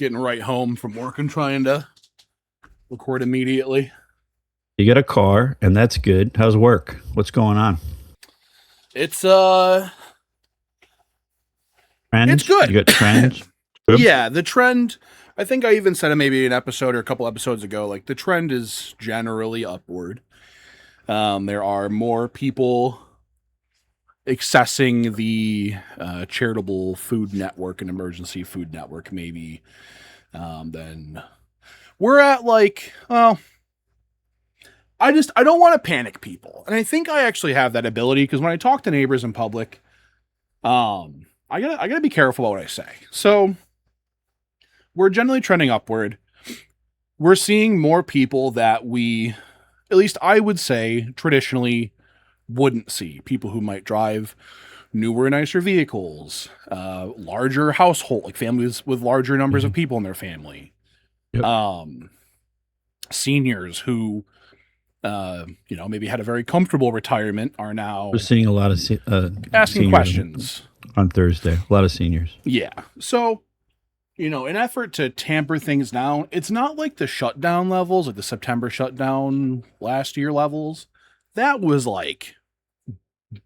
getting right home from work and trying to record immediately. You got a car, and that's good. How's work? What's going on? It's it's Trends? good. You got trends? Good. Yeah, the trend. I think I even said it maybe an episode or a couple episodes ago. Like the trend is generally upward. There are more people accessing the charitable food network and emergency food network, maybe. Than we're at. Like, well, I don't want to panic people, and I think I actually have that ability because when I talk to neighbors in public, I gotta be careful about what I say. So we're generally trending upward. We're seeing more people that we, at least I would say, traditionally wouldn't see. People who might drive newer, nicer vehicles, larger household, like families with larger numbers of people in their family. Yep. Seniors who, maybe had a very comfortable retirement are now We're seeing a lot of asking seniors questions on Thursday. A lot of seniors. Yeah. So, in effort to tamper things down, it's not like the shutdown levels, like the September shutdown last year levels. That was like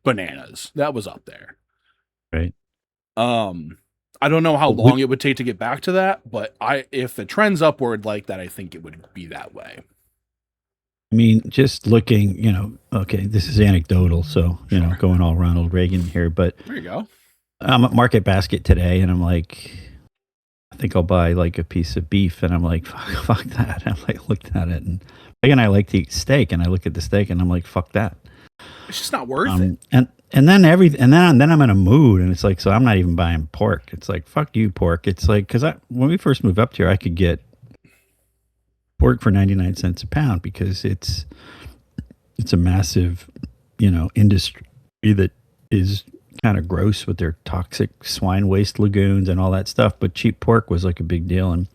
bananas. That was up there. Right. I don't know how long it would take to get back to that, but if the trend's upward like that, I think it would be that way. I mean, just looking, okay, this is anecdotal, so, going all Ronald Reagan here, but There you go. I'm at Market Basket today, and I'm like, I think I'll buy like a piece of beef, and I'm like, fuck that. I'm like, looked at it, and again, I like to eat steak, and I look at the steak, and I'm like, fuck that. It's just not worth it. And then then I'm in a mood, and it's like, so I'm not even buying pork. It's like, fuck you, pork. It's like, because when we first moved up here, I could get pork for 99 cents a pound because it's a massive, industry that is kind of gross with their toxic swine waste lagoons and all that stuff. But cheap pork was like a big deal, and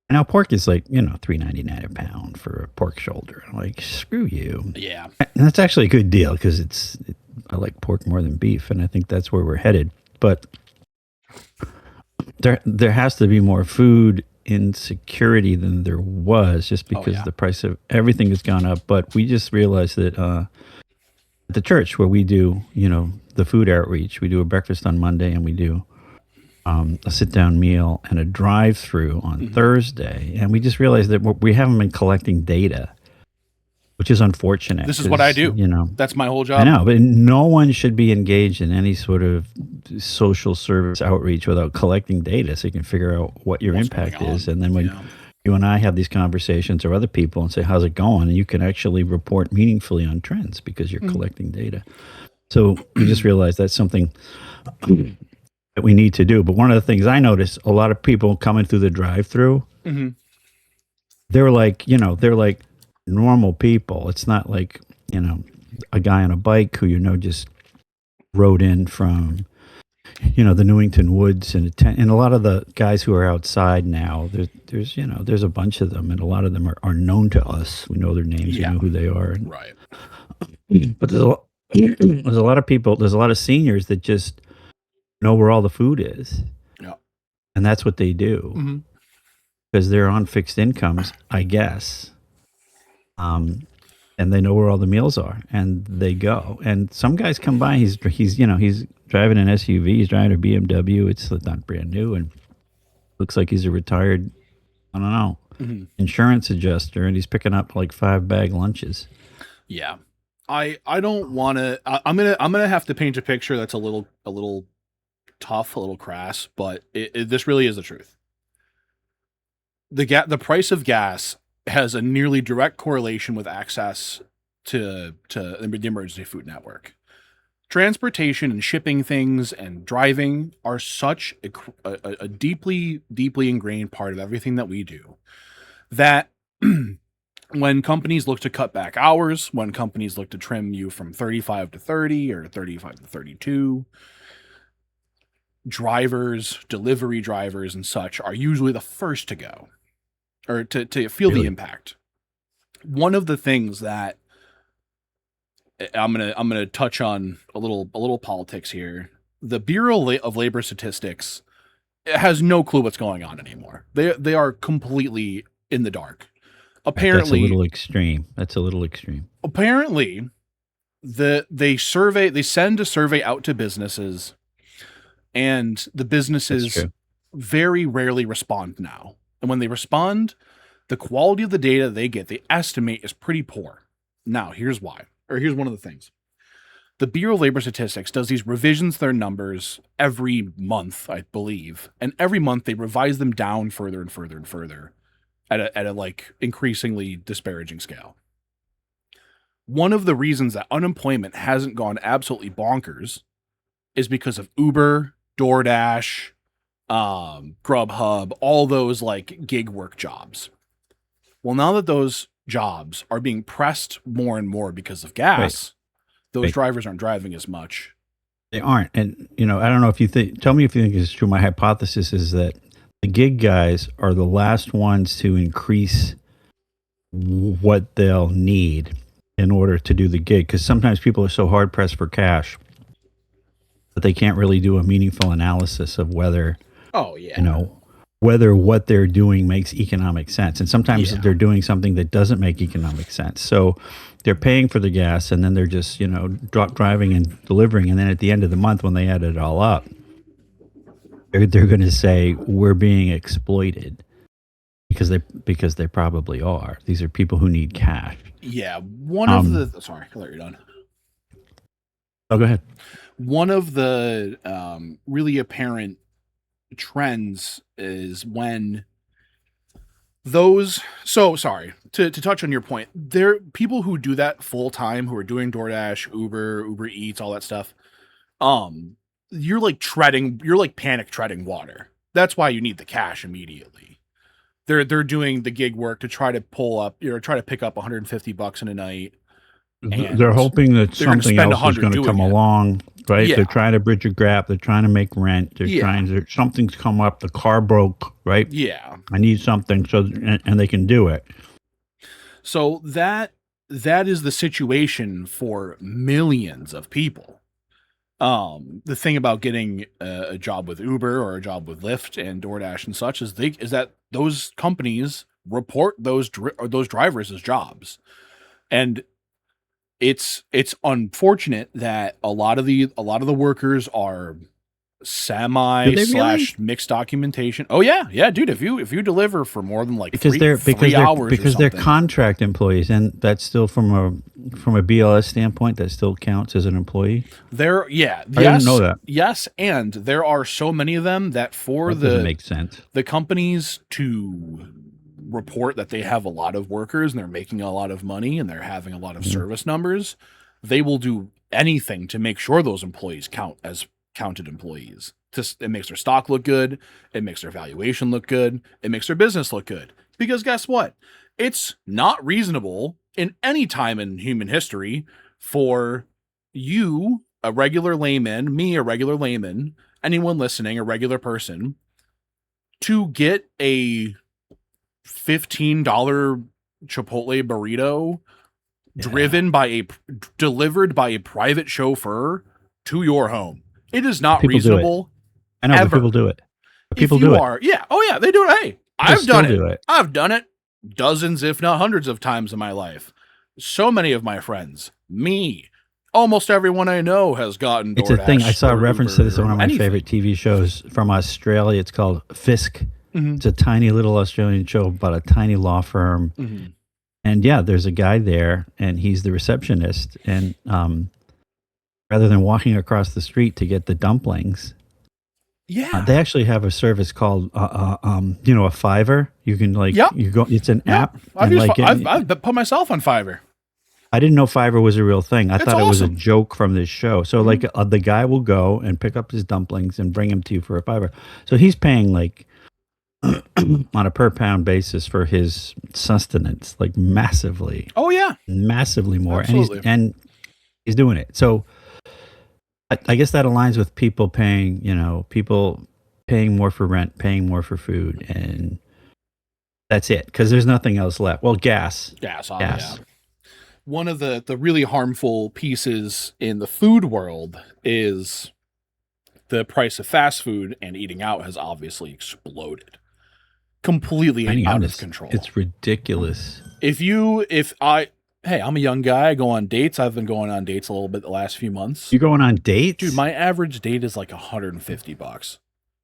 now pork is like $3.99 a pound for a pork shoulder. I'm like, screw you. Yeah, and that's actually a good deal because I like pork more than beef, and I think that's where we're headed. But there has to be more food insecurity than there was, just because the price of everything has gone up. But we just realized that at the church where we do, the food outreach, we do a breakfast on Monday, and we do a sit-down meal and a drive-through on Thursday. And we just realized that we haven't been collecting data, which is unfortunate. This is what I do. That's my whole job. I know, but no one should be engaged in any sort of social service outreach without collecting data so you can figure out what your impact is. And then when you and I have these conversations or other people and say, how's it going? And you can actually report meaningfully on trends because you're collecting data. So we just realized that's something that we need to do. But one of the things I noticed, a lot of people coming through the drive-through, they're like normal people. It's not like, a guy on a bike who, just rode in from, the Newington Woods and a lot of the guys who are outside now, there's a bunch of them, and a lot of them are known to us. We know their names, we know who they are. Right. But there's a lot of people, there's a lot of seniors that just know where all the food is. Yeah. And that's what they do. Because they're on fixed incomes, I guess. And they know where all the meals are, and they go. And some guys come by. He's driving an SUV. He's driving a BMW. It's not brand new, and looks like he's a retired, I don't know, insurance adjuster, and he's picking up like 5-bag lunches. Yeah, I don't want to. I'm gonna have to paint a picture that's a little tough, a little crass, but this really is the truth. The price of gas has a nearly direct correlation with access to the emergency food network. Transportation and shipping things and driving are such a deeply, deeply ingrained part of everything that we do that when companies look to cut back hours, when companies look to trim you from 35 to 30 or 35 to 32, drivers, delivery drivers and such are usually the first to go or to feel the impact. One of the things that I'm gonna touch on a little politics here. The Bureau of Labor Statistics has no clue what's going on anymore. They are completely in the dark. Right, that's a Apparently, little extreme. That's a little extreme. apparently, they send a survey out to businesses, and the That's businesses true. very rarely respond now. And when they respond, the quality of the data they get, they estimate, is pretty poor. Now, here's why, or here's one of the things. The Bureau of Labor Statistics does these revisions to their numbers every month, I believe. And every month they revise them down further and further and further at a like increasingly disparaging scale. One of the reasons that unemployment hasn't gone absolutely bonkers is because of Uber, DoorDash, Grubhub, all those like gig work jobs. Well, now that those jobs are being pressed more and more because of gas, those drivers aren't driving as much. They aren't. And, I don't know if you think, tell me if you think it's true. My hypothesis is that the gig guys are the last ones to increase what they'll need in order to do the gig. Because sometimes people are so hard pressed for cash that they can't really do a meaningful analysis of whether, whether what they're doing makes economic sense. And sometimes they're doing something that doesn't make economic sense. So they're paying for the gas, and then they're just, driving and delivering. And then at the end of the month, when they add it all up, they're going to say we're being exploited because they probably are. These are people who need cash. Yeah, one of the sorry, I thought you're done. Oh, go ahead. One of the really apparent trends is when those to touch on your point, there people who do that full time, who are doing DoorDash, Uber Eats, all that stuff. You're like panic treading water. That's why you need the cash immediately. They're doing the gig work to try to try to pick up $150 in a night. They're hoping that something else is going to come along, right? Yeah. They're trying to bridge a gap. They're trying to make rent. They're something's come up. The car broke, right? Yeah. I need something, and they can do it. So that is the situation for millions of people. The thing about getting a job with Uber or a job with Lyft and DoorDash and such is that those companies report those drivers as jobs, and it's unfortunate that a lot of the workers are semi/mixed documentation. Oh yeah, dude. If you deliver for more than like three hours, because they're contract employees, and that's still from a BLS standpoint, that still counts as an employee. I didn't know that. Yes, and there are so many of them that doesn't make sense. The companies to report that they have a lot of workers and they're making a lot of money and they're having a lot of service numbers, they will do anything to make sure those employees count as counted employees. It makes their stock look good. It makes their valuation look good. It makes their business look good. Because guess what? It's not reasonable in any time in human history for you, a regular layman, me, a regular layman, anyone listening, a regular person, to get a $15 Chipotle burrito delivered by a private chauffeur to your home. It is not reasonable. I know, but people do it. People do it. Yeah. Oh yeah, they do it. Hey, I've done it. I've done it dozens, if not hundreds of times in my life. So many of my friends, me, almost everyone I know has gotten DoorDash. It's a thing. I saw a reference to this on one of my favorite TV shows from Australia. It's called Fisk. Mm-hmm. It's a tiny little Australian show about a tiny law firm. Mm-hmm. And yeah, there's a guy there, and he's the receptionist. And rather than walking across the street to get the dumplings, they actually have a service called a Fiverr. You can you go. It's an app. I've put myself on Fiverr. I didn't know Fiverr was a real thing. I thought it was a joke from this show. So the guy will go and pick up his dumplings and bring them to you for a Fiverr. So he's paying on a per pound basis for his sustenance, massively. Oh yeah, massively more. Absolutely. And he's doing it. So I guess that aligns with people paying more for rent, paying more for food, and that's it. Because there's nothing else left. Well, gas. Yeah. One of the really harmful pieces in the food world is the price of fast food and eating out has obviously exploded, completely Dining out out of is control. it's ridiculous. Hey, I'm a young guy. I go on dates. I've been going on dates a little bit the last few months. You going on dates? Dude, my average date is like $150.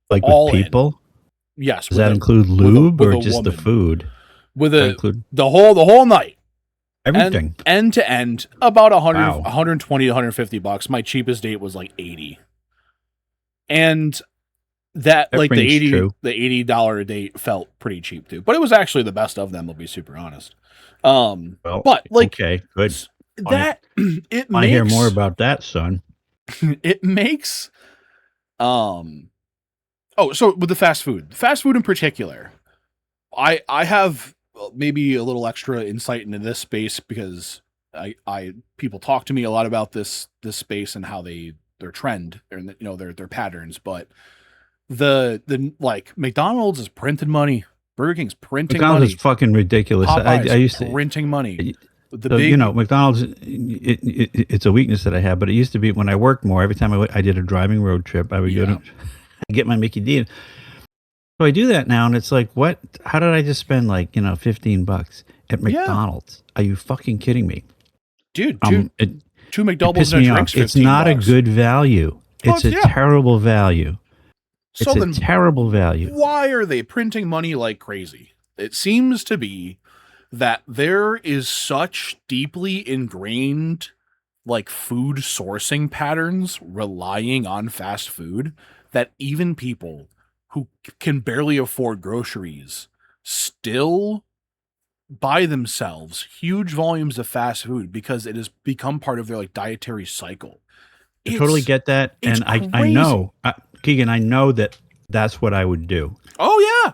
Like with All in. people? Yes. Does that include lube with or a just the woman. food? With That include the whole night. everything. End to end, about 100, Wow. 120 to $150. My cheapest date was like 80. And that like the $80 a date felt pretty cheap too. But it was actually the best of them, I'll be super honest. Well, but like okay, good. That it I makes hear more about that, son. It makes so with the fast food in particular, I have maybe a little extra insight into this space because I people talk to me a lot about this space and how their trend and their patterns, but the like McDonald's is printing money, Burger King's printing McDonald's money, is fucking ridiculous. I used to printing money. McDonald's, it's a weakness that I have, but it used to be when I worked more. Every time I did a driving road trip, I would go to get my Mickey D. So I do that now, and it's like, what? How did I just spend like $15 at McDonald's? Are you fucking kidding me, dude? Two McDoubles and a drink's $15. It's not a good value. It's a terrible value. It's a terrible value. Why are they printing money like crazy? It seems to be that there is such deeply ingrained like food sourcing patterns relying on fast food that even people who can barely afford groceries still buy themselves huge volumes of fast food because it has become part of their like dietary cycle. I totally get that. And I know, Keegan, I know that's what I would do. Oh yeah.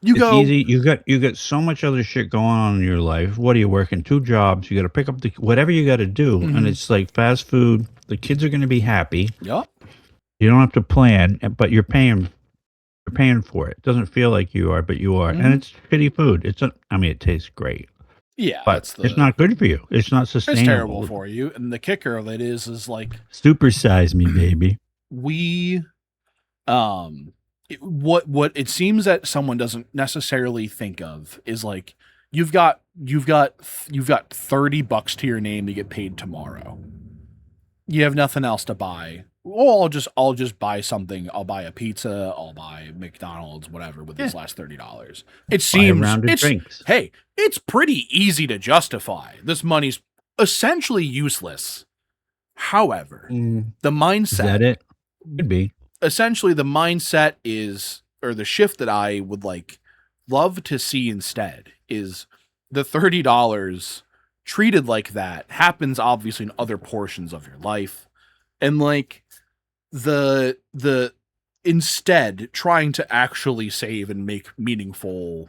It's easy. You got so much other shit going on in your life. What are you working? 2 jobs. You got to pick up whatever you got to do, and it's like fast food. The kids are going to be happy. Yep. You don't have to plan, but you're paying for it. It doesn't feel like you are, but you are, and it's shitty food. It tastes great. Yeah, but it's not good for you. It's not sustainable. It's terrible for you. And the kicker of it is like supersize me, baby. What it seems that someone doesn't necessarily think of is like you've got $30 to your name to get paid tomorrow. You have nothing else to buy. Well, I'll just buy something. I'll buy a pizza. I'll buy McDonald's, whatever, with this last $30. It seems it's pretty easy to justify. This money's essentially useless. However, the mindset is that it could be. Essentially, the mindset is, or the shift that I would love to see instead is the $30 treated like that happens obviously in other portions of your life. And like the instead trying to actually save and make meaningful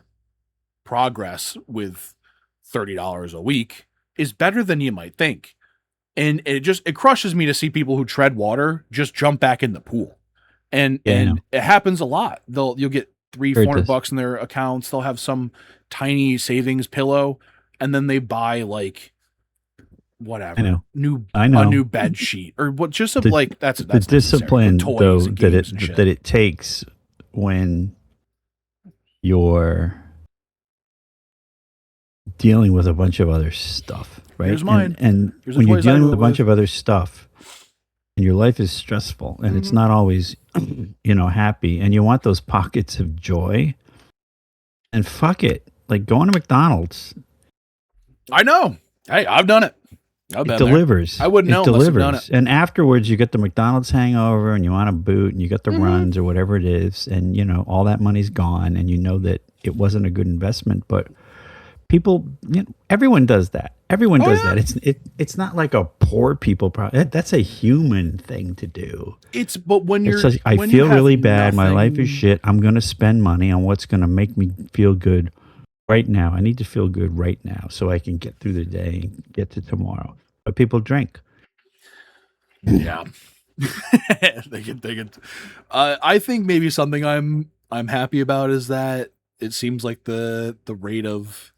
progress with $30 a week is better than you might think. And it crushes me to see people who tread water just jump back in the pool. And it happens a lot. You'll get $300-$400 in their accounts. They'll have some tiny savings pillow, and then they buy like whatever a new bed sheet or what. Just that's the discipline though that it takes when you're dealing with a bunch of other stuff, right? Here's mine. And when you're dealing with a bunch of other stuff. And your life is stressful and it's not always, happy. And you want those pockets of joy. And fuck it. Like going to McDonald's. I know. Hey, I've done it. It delivers. There. I wouldn't know unless I've done it. And afterwards you get the McDonald's hangover and you want a boot and you got the runs or whatever it is. And, all that money's gone and you know that it wasn't a good investment. But people, everyone does that. Everyone does that. It's not like a poor people problem. That's a human thing to do. But when you're, I feel really bad. My life is shit. I'm going to spend money on what's going to make me feel good right now. I need to feel good right now so I can get through the day and get to tomorrow. But people drink. Yeah, they can. I think maybe something I'm happy about is that it seems like the rate of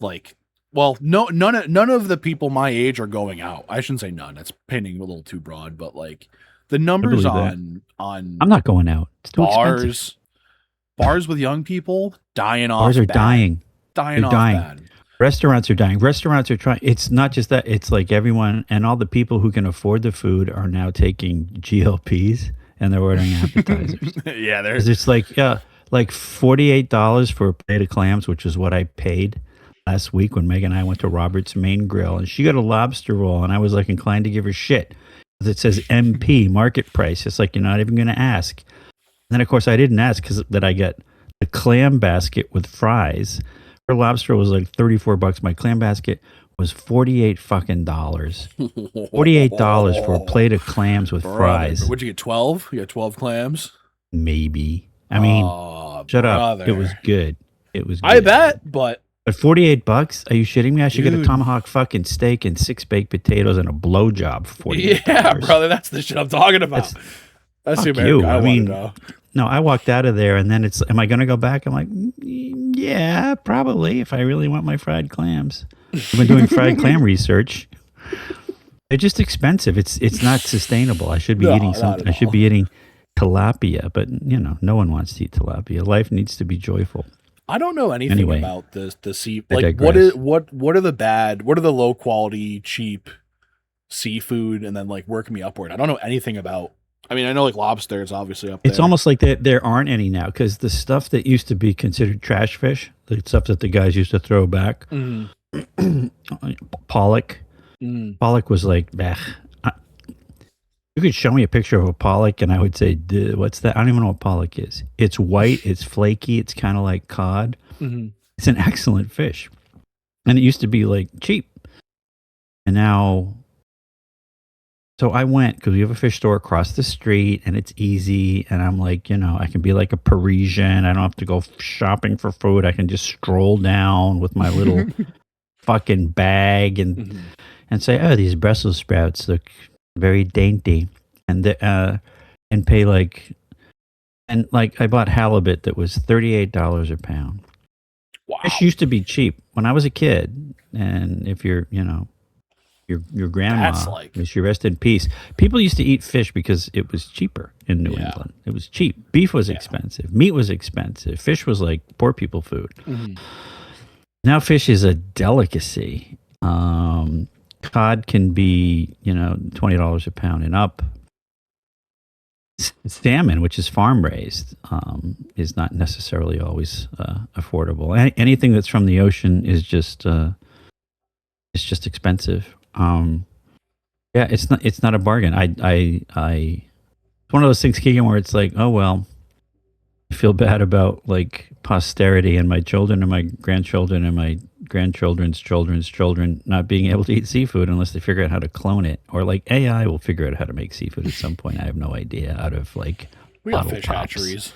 none of the people my age are going out. I shouldn't say none. That's painting a little too broad, but The I numbers believe that. on I'm not going out. It's too expensive. bars with young people dying Bars off are bad, dying. dying They're off dying. bad. Restaurants are dying. Restaurants are trying. It's not just that. It's like everyone and all the people who can afford the food are now taking GLPs and they're ordering appetizers. Yeah, they're 'Cause it's like, yeah, like $48 for a plate of clams, which is what I paid last week when Megan and I went to Robert's Main Grill, and she got a lobster roll, and I was like inclined to give her shit. 'Cause it says MP market price. It's like you're not even going to ask. And then of course I didn't ask because that I got the clam basket with fries. Her lobster was like $34. My clam basket was 48 fucking dollars. $48 for a plate of clams with brother. fries. What'd you get? 12? You got 12 clams? Maybe. I mean, Oh, shut up. It brother. was good. It was I good. bet, but But $48? Are you shitting me? I should get a dude. tomahawk fucking steak and 6 baked potatoes and a blowjob for $48. Yeah, brother, that's the shit I'm talking about. That's the Fuck you. America I I want mean, to know. no, I walked out of there and then it's, am I going to go back? I'm like, yeah, probably if I really want my fried clams. I've been doing fried clam research. They're just expensive. It's not sustainable. I should be No, eating not something. at I should all. be eating tilapia, but no one wants to eat tilapia. Life needs to be joyful. I don't know anything Anyway, about the sea. I Like, digress. what are the low quality, cheap seafood, and then like work me upward. I don't know anything about. I mean, I know like lobster is obviously up It's there. almost like there aren't any now because the stuff that used to be considered trash fish, the stuff that the guys used to throw back, pollock. Pollock was like, bah. You could show me a picture of a pollock, and I would say, "What's that?" I don't even know what pollock is. It's white. It's flaky. It's kind of like cod. It's an excellent fish, and it used to be like cheap, and now. So I went because we have a fish store across the street, and it's easy. And I'm like, I can be like a Parisian. I don't have to go shopping for food. I can just stroll down with my little fucking bag and say, "Oh, these Brussels sprouts look very dainty," and pay like I bought halibut that was $38 a pound. Wow. Fish used to be cheap when I was a kid, and if you're your grandma, That's like- may she rest in peace. People used to eat fish because it was cheaper in New England. It was cheap. Beef was expensive. Meat was expensive. Fish was like poor people food. Now fish is a delicacy. Cod can be, $20 a pound and up. Salmon, which is farm raised, is not necessarily always affordable. Anything that's from the ocean is just it's just expensive. Yeah, it's not a bargain. It's one of those things, Keegan, where it's like, oh well, I feel bad about like posterity and my children and my grandchildren and my grandchildren's children's children not being able to eat seafood unless they figure out how to clone it, or like AI will figure out how to make seafood at some point. I have no idea. Out of like we got bottle fish pops. hatcheries.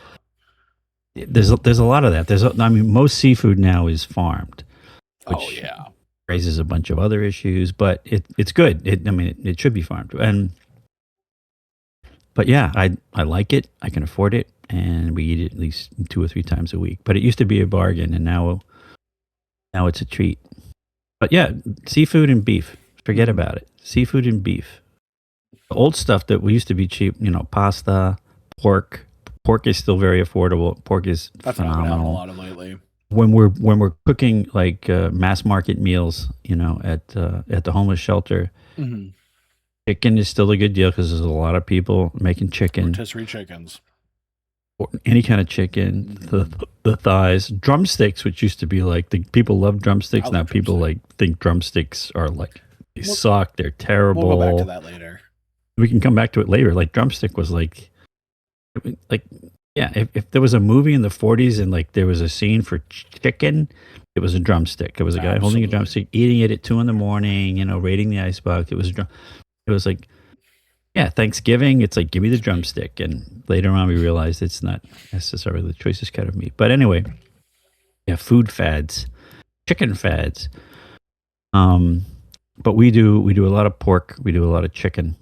There's a lot of that. I mean, most seafood now is farmed. Which raises a bunch of other issues, but it's good. It should be farmed. But yeah, I like it. I can afford it, and we eat it at least 2 or 3 times a week. But it used to be a bargain, and now it's a treat. But yeah, seafood and beef. Forget about it. Seafood and beef. The old stuff that we used to be cheap, pasta, pork. Pork is still very affordable. Pork is phenomenal. That's what I've been having a lot of lately. When we're cooking like mass market meals, at the homeless shelter, chicken is still a good deal because there's a lot of people making chicken. Rotisserie chickens. Or any kind of chicken, the thighs, drumsticks, which used to be like people love drumsticks. Now people like think drumsticks are like they suck. They're terrible. We'll go back to that later. We can come back to it later. Like drumstick was like. Yeah, if there was a movie in the 40s and like there was a scene for chicken, it was a drumstick. It was a guy holding a drumstick, eating it at 2 a.m, raiding the icebox. It was like, yeah, Thanksgiving. It's like, give me the drumstick. And later on, we realized it's not necessarily the choicest cut of meat. But anyway, yeah, food fads, chicken fads. But we do a lot of pork. We do a lot of chicken.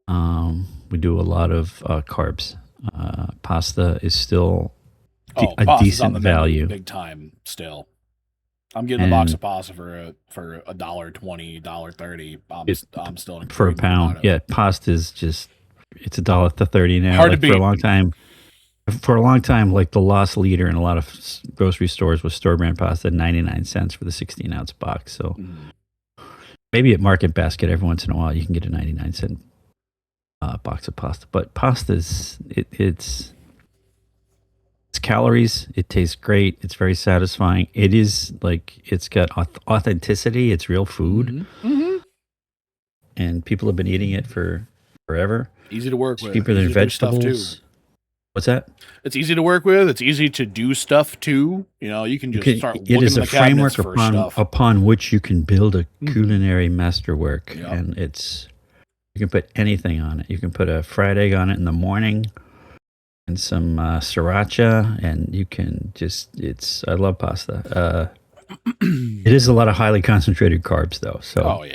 We do a lot of carbs. Pasta is still a decent on the value. Big time still. I'm getting a box of pasta for $1.20, $1.30. I'm still for a pound. Yeah, pasta is just it's $1.30 now. Hard to like beat. For a long time, like the lost leader in a lot of grocery stores was store brand pasta, 99 cents for the 16-ounce box. So maybe at Market Basket every once in a while you can get a 99-cent box of pasta. But pasta's it's calories. It tastes great. It's very satisfying. It is like it's got authenticity. It's real food, and people have been eating it for forever. Easy to work with. Cheaper than vegetables. What's that? It's easy to work with. It's easy to do stuff too. You know, you can just start looking It is in a the cabinets framework for stuff. upon which you can build a culinary masterwork, and you can put anything on it. You can put a fried egg on it in the morning, and some sriracha, and you can I love pasta. It is a lot of highly concentrated carbs, though. So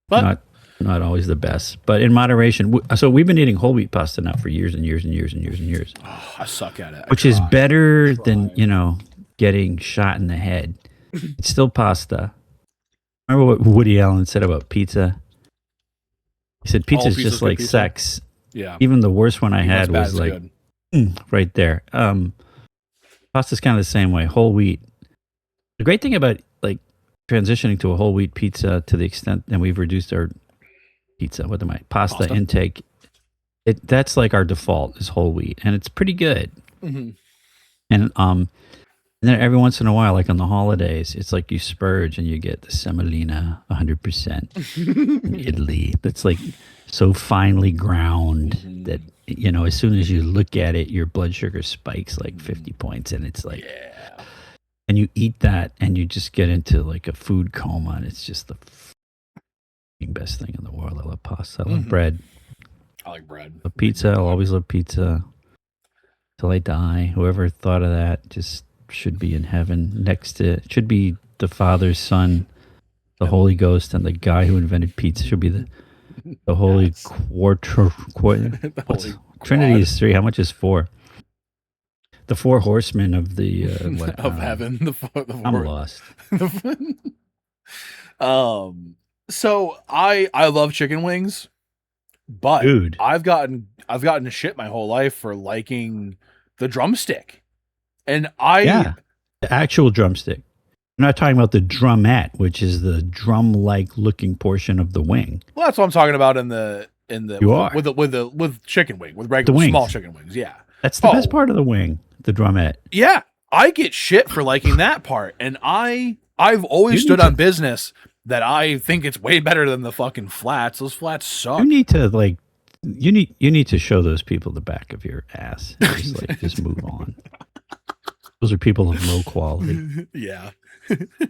but not always the best, but in moderation. So we've been eating whole wheat pasta now for years and years and years and years and years. Oh, I suck at it. Which is better than getting shot in the head. It's still pasta. Remember what Woody Allen said about pizza? He said pizza is just like sex. Yeah. Even the worst one I had was like right there. Pasta's kind of the same way. Whole wheat. The great thing about like transitioning to a whole wheat pizza to the extent that we've reduced our pasta intake, that's like our default is whole wheat, and it's pretty good. And then every once in a while, like on the holidays, it's like you spurge and you get the semolina 100% in Italy. That's like so finely ground that as soon as you look at it, your blood sugar spikes like 50 points, and it's like and you eat that and you just get into like a food coma, and it's just the best thing in the world. I love pasta. I love bread. I like bread. Love pizza. I'll always love pizza till I die. Whoever thought of that just should be in heaven should be the Father, Son, the Holy Ghost, and the guy who invented pizza should be the Holy Trinity is 3. How much is 4? The 4 horsemen of the of heaven. The four. I'm lost. So I love chicken wings, but dude, I've gotten to shit my whole life for liking the drumstick, and the actual drumstick. I'm not talking about the drumette, which is the drum-like looking portion of the wing. Well, that's what I'm talking about in the with chicken wing, with regular small chicken wings. Yeah, that's the best part of the wing, the drumette. Yeah, I get shit for liking that part, and I've always stood on business that I think it's way better than the fucking flats. Those flats suck. You need to you need to show those people the back of your ass. And just move on. Those are people of low quality. Yeah. Did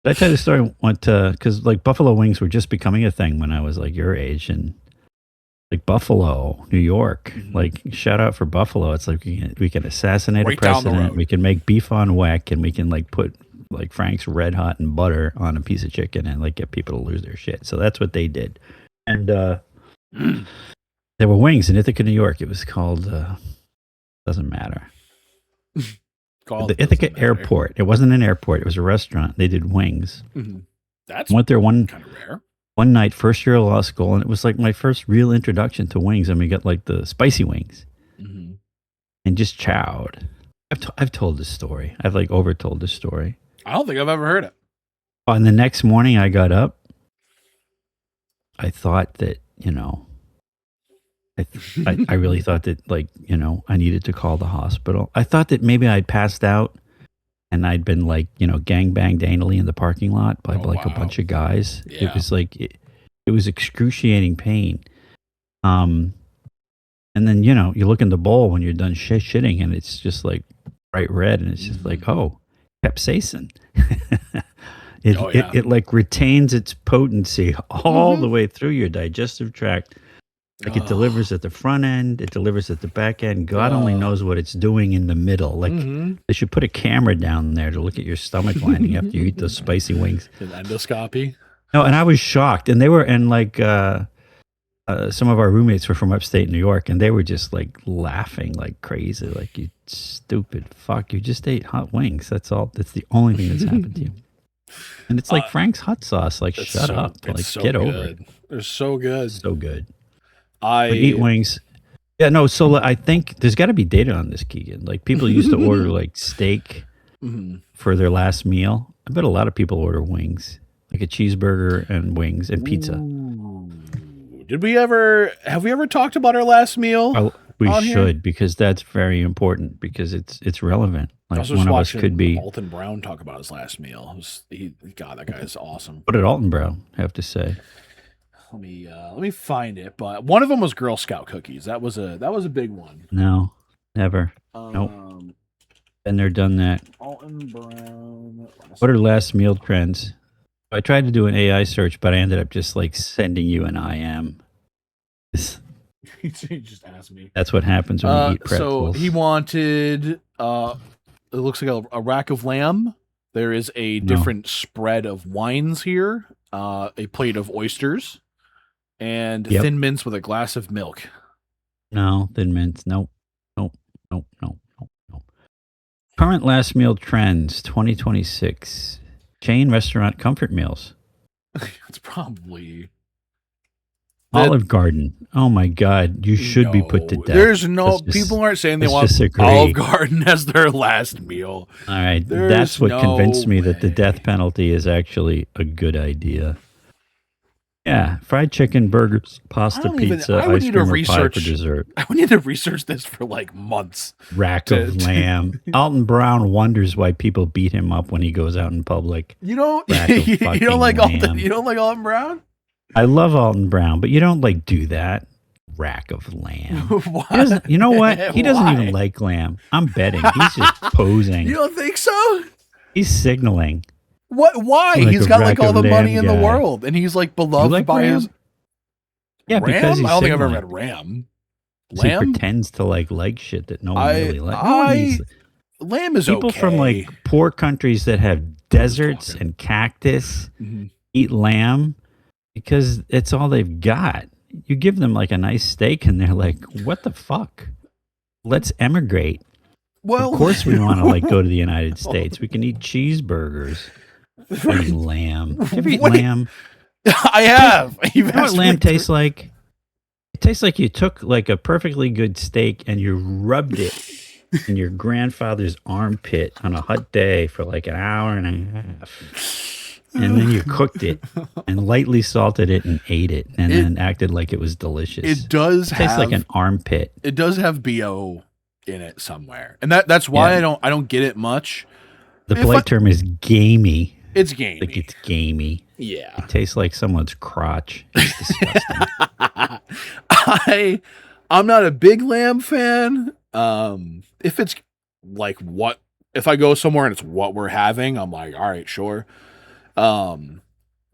I tell you the story? Because like buffalo wings were just becoming a thing when I was like your age, and like Buffalo, New York. Like shout out for Buffalo. It's like we can assassinate a president. We can make beef on weck, and we can like put like Frank's Red Hot and butter on a piece of chicken and like get people to lose their shit. So that's what they did. And there were wings in Ithaca, New York. It was called doesn't matter. The Ithaca Airport. It wasn't an airport. It was a restaurant. They did wings. That's went there kind of rare. One night, first year of law school, and it was like my first real introduction to wings. And we got like the spicy wings, and just chowed. I've told this story. I've like overtold this story. I don't think I've ever heard it. And the next morning I got up, I thought that, I really thought that like, I needed to call the hospital. I thought that maybe I'd passed out and I'd been like, gangbanged anally in the parking lot by a bunch of guys. Yeah. It was like, it was excruciating pain. And then, you look in the bowl when you're done shitting and it's just like bright red and it's just like, capsaicin. It like retains its potency all the way through your digestive tract. Like it delivers at the front end, it delivers at the back end. God only knows what it's doing in the middle. Like they should put a camera down there to look at your stomach lining after you eat those spicy wings. An endoscopy. No, and I was shocked. And they were, and like some of our roommates were from upstate New York, and they were just like laughing like crazy. Like, you stupid fuck, you just ate hot wings. That's all. That's the only thing that's happened to you. And it's like Frank's hot sauce. Like, shut up. Like, get over it. They're so good. So good. would eat wings. Yeah, no. So I think there's got to be data on this, Keegan. Like people used to order like steak for their last meal. I bet a lot of people order wings, like a cheeseburger and wings and pizza. Ooh. Have we ever talked about our last meal? We should, because that's very important, because it's relevant. Like one of us could be. Alton Brown talk about his last meal. God, that guy is awesome. What did Alton Brown have to say? Let me find it. But one of them was Girl Scout cookies. That was a big one. No, never. Nope. Been there, done that. Alton Brown. What are last meal trends? I tried to do an AI search, but I ended up just like sending you an IM. He just asked me. That's what happens when you eat pretzels. So he wanted, it looks like a rack of lamb. There is a different spread of wines here. A plate of oysters. And thin mints with a glass of milk. No, thin mints. Nope. Current last meal trends 2026. Chain restaurant comfort meals. It's probably Olive Garden. Oh my God, you should be put to death. There's people aren't saying they want Olive Garden as their last meal. All right, that's what convinced me that the death penalty is actually a good idea. Yeah, fried chicken, burgers, pasta, pizza, ice cream, or pie for dessert. I would need to research this for like months. Rack of lamb. Alton Brown wonders why people beat him up when he goes out in public. You don't like Alton Brown? I love Alton Brown, but you don't like do that. Rack of lamb. Why? You know what? He doesn't even like lamb. I'm betting. He's just posing. You don't think so? He's signaling. What? Why? Like he's got like all the money in the world, and he's like beloved by his. Yeah, Ram? because he's I don't think I've signaling. ever read Ram. So he pretends to like shit that no one really likes. Lamb is people from like poor countries that have deserts and cactus eat lamb because it's all they've got. You give them like a nice steak, and they're like, "What the fuck? Let's emigrate." Well, of course we want to like go to the United States. We can eat cheeseburgers. Eat lamb. You ever eat lamb? I have. You know what lamb tastes like? It tastes like you took like a perfectly good steak and you rubbed it in your grandfather's armpit on a hot day for like an hour and a half. And then you cooked it and lightly salted it and ate it and then acted like it was delicious. It tastes like an armpit. It does have BO in it somewhere. And that's why I don't get it much. The polite term is gamey. It's gamey. Like it's gamey. Yeah. It tastes like someone's crotch. It's disgusting. I'm not a big lamb fan. If it's like if I go somewhere and it's what we're having, I'm like, all right, sure. Ground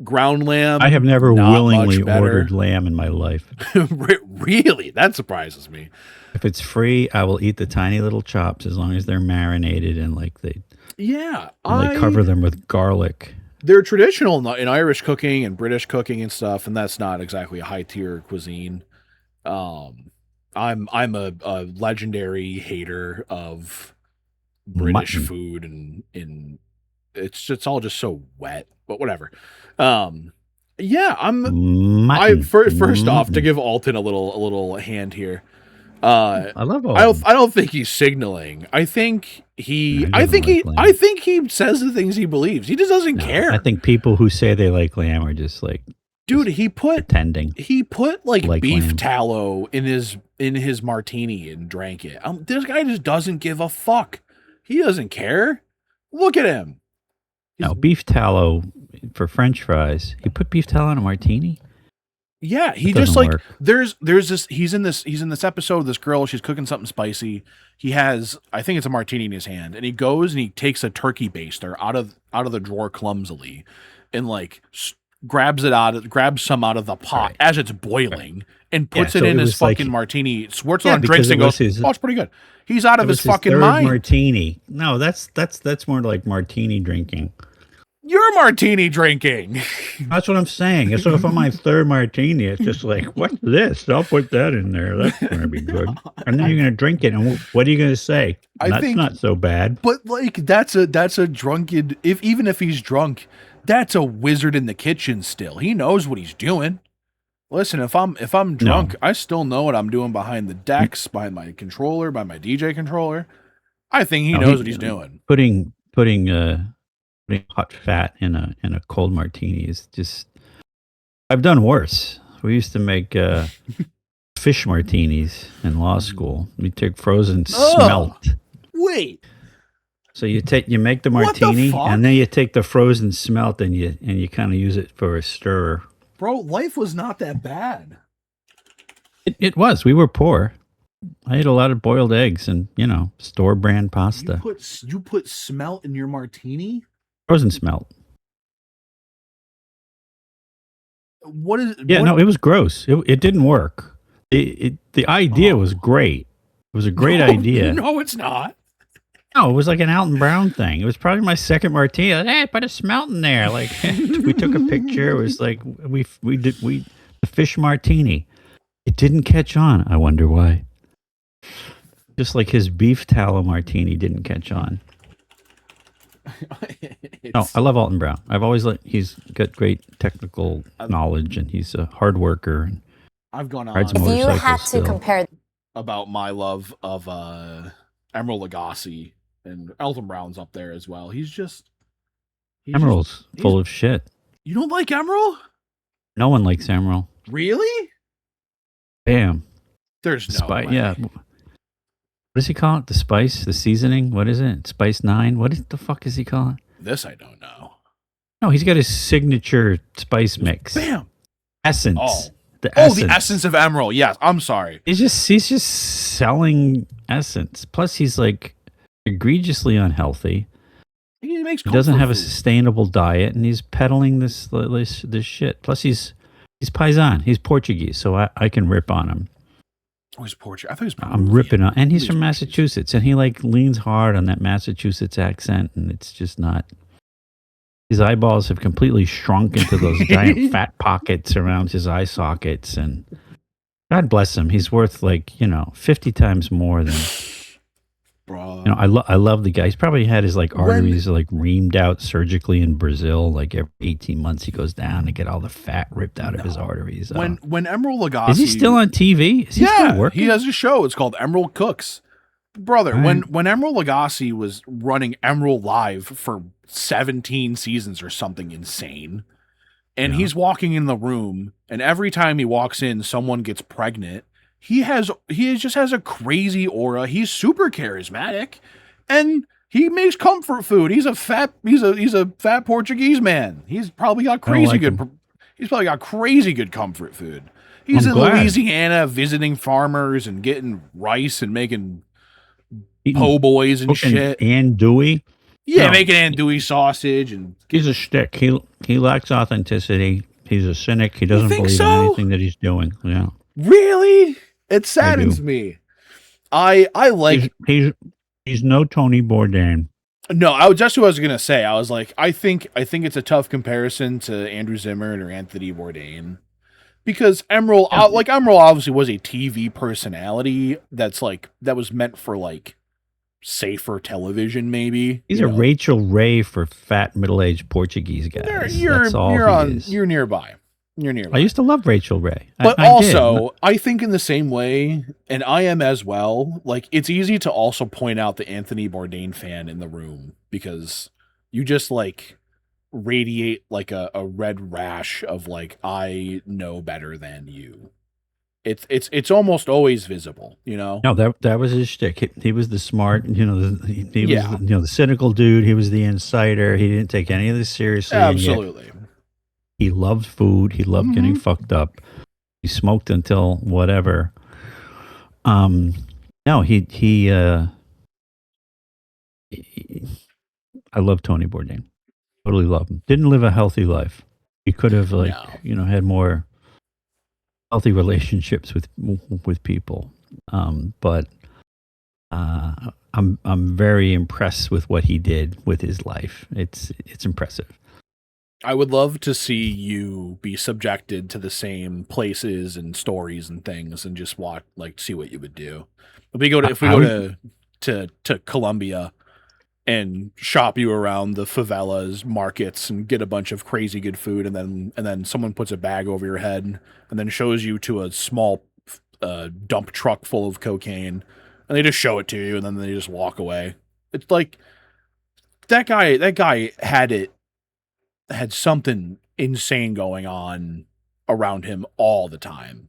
lamb. I have never willingly ordered lamb in my life. Really? That surprises me. If it's free, I will eat the tiny little chops as long as they're marinated and like they cover them with garlic. They're traditional in Irish cooking and British cooking and stuff, and that's not exactly a high tier cuisine. I'm a legendary hater of British food, and it's all just so wet. But whatever. First off, to give Alton a little hand here. I love Alton. I don't think he's signaling. I think he says the things he believes. He just doesn't care. I think people who say they like lamb are just like, dude, he put pretending. He put like beef lamb tallow in his martini and drank it. This guy just doesn't give a fuck. He doesn't care. Look at him. No, beef tallow for French fries. He put beef tallow in a martini? Yeah, he just like work. there's this he's in this episode of this girl, she's cooking something spicy. He has, I think it's a martini in his hand, and he goes and he takes a turkey baster out of the drawer clumsily and like grabs some out of the pot as it's boiling and puts it in his fucking martini, squirts it on drinks and goes, "Oh, it's pretty good." He's out of his fucking mind. Martini. No, that's more like martini drinking. You're martini drinking. That's what I'm saying. So if I'm my third martini, it's just like, what's this? I'll put that in there. That's going to be good. And then you're going to drink it. And what are you going to say? That's not so bad. But like, that's a drunken, even if he's drunk, that's a wizard in the kitchen still. He knows what he's doing. Listen, if I'm No. drunk, I still know what I'm doing behind the decks, behind my controller, by my DJ controller. I think he No, knows what he's doing. putting hot fat in a cold martini is just. I've done worse. We used to make fish martinis in law school. We took frozen Ugh. smelt. Wait. So you make the What the martini, fuck? and then you take the frozen smelt and you kind of use it for a stirrer. Bro, life was not that bad. It was. We were poor. I ate a lot of boiled eggs and store brand pasta, You put smelt in your martini? frozen smelt. What is Yeah, what no, it was gross. It didn't work. The idea was great. It was a great idea. No, it's not. No, it was like an Alton Brown thing. It was probably my second martini. Like, hey, put a smelt in there. Like we took a picture. It was like the fish martini. It didn't catch on. I wonder why. Just like his beef tallow martini didn't catch on. No, I love Alton Brown. I've always he's got great technical knowledge and he's a hard worker. And I've gone rides on If you motorcycles had to still. compare, about my love of Emerald Lagasse, and Elton Brown's up there as well. He's Emerald's full of shit. You don't like Emerald? No one likes Emerald. Really? Bam. There's no way. Yeah. What does he call it? The spice? The seasoning? What is it? Spice 9? What the fuck is he calling? This I don't know. No, he's got his signature spice mix. Bam. Essence. Oh. The essence. The essence of Emerald. Yes, I'm sorry. He's just selling essence. Plus he's like egregiously unhealthy. He makes He doesn't have a food. sustainable diet and he's peddling this shit. Plus he's Paisan. He's Portuguese, so I can rip on him. Oh, he's Portuguese. I thought he was I'm ripping on, and he's from Massachusetts, and he like leans hard on that Massachusetts accent, and it's just not. His eyeballs have completely shrunk into those giant fat pockets around his eye sockets, and God bless him. He's worth 50 times more than. Bro. I love the guy. He's probably had his arteries reamed out surgically in Brazil. Like every 18 months, he goes down to get all the fat ripped out of his arteries. When Emerald Lagasse, is he still on TV? Is he still working? He has a show. It's called Emerald Cooks. Brother, Right. when Emerald Lagasse was running Emerald Live for 17 seasons or something insane, and he's walking in the room, and every time he walks in, someone gets pregnant. He just has a crazy aura. He's super charismatic, and he makes comfort food. He's a fat Portuguese man. He's probably got crazy He's probably got crazy good comfort food. He's I'm in glad. Louisiana visiting farmers and getting rice and making Eating po' boys and cooking shit. andouille. Yeah, No. making andouille sausage and He's a shtick. He lacks authenticity. He's a cynic. He doesn't think believe so? in anything that he's doing. Yeah, really, it saddens me. I like. he's no Tony Bourdain. No, I was just what I was gonna say. I was like, I think it's a tough comparison to Andrew Zimmern or Anthony Bourdain, because Emerald, Emerald obviously was a TV personality that was meant for safer television, maybe. He's a Rachel Ray for fat middle-aged Portuguese guys. That's all he is. You're nearby. I used to love Rachel Ray. But I also, did. I think in the same way, and I am as well, it's easy to also point out the Anthony Bourdain fan in the room, because you just radiate a red rash of I know better than you. It's almost always visible, No, that was his shtick. He was the smart, he was Yeah. the cynical dude. He was the insider. He didn't take any of this seriously. and yet Absolutely. he loved food. He loved getting fucked up. He smoked until whatever. No, I love Tony Bourdain. Totally love him. Didn't live a healthy life. He could have had more healthy relationships with people. But I'm very impressed with what he did with his life. It's impressive. I would love to see you be subjected to the same places and stories and things, and just watch, see what you would do. If we go to Colombia, and shop you around the favelas, markets, and get a bunch of crazy good food, and then someone puts a bag over your head and then shows you to a small dump truck full of cocaine, and they just show it to you, and then they just walk away. It's like that guy. That guy had something insane going on around him all the time.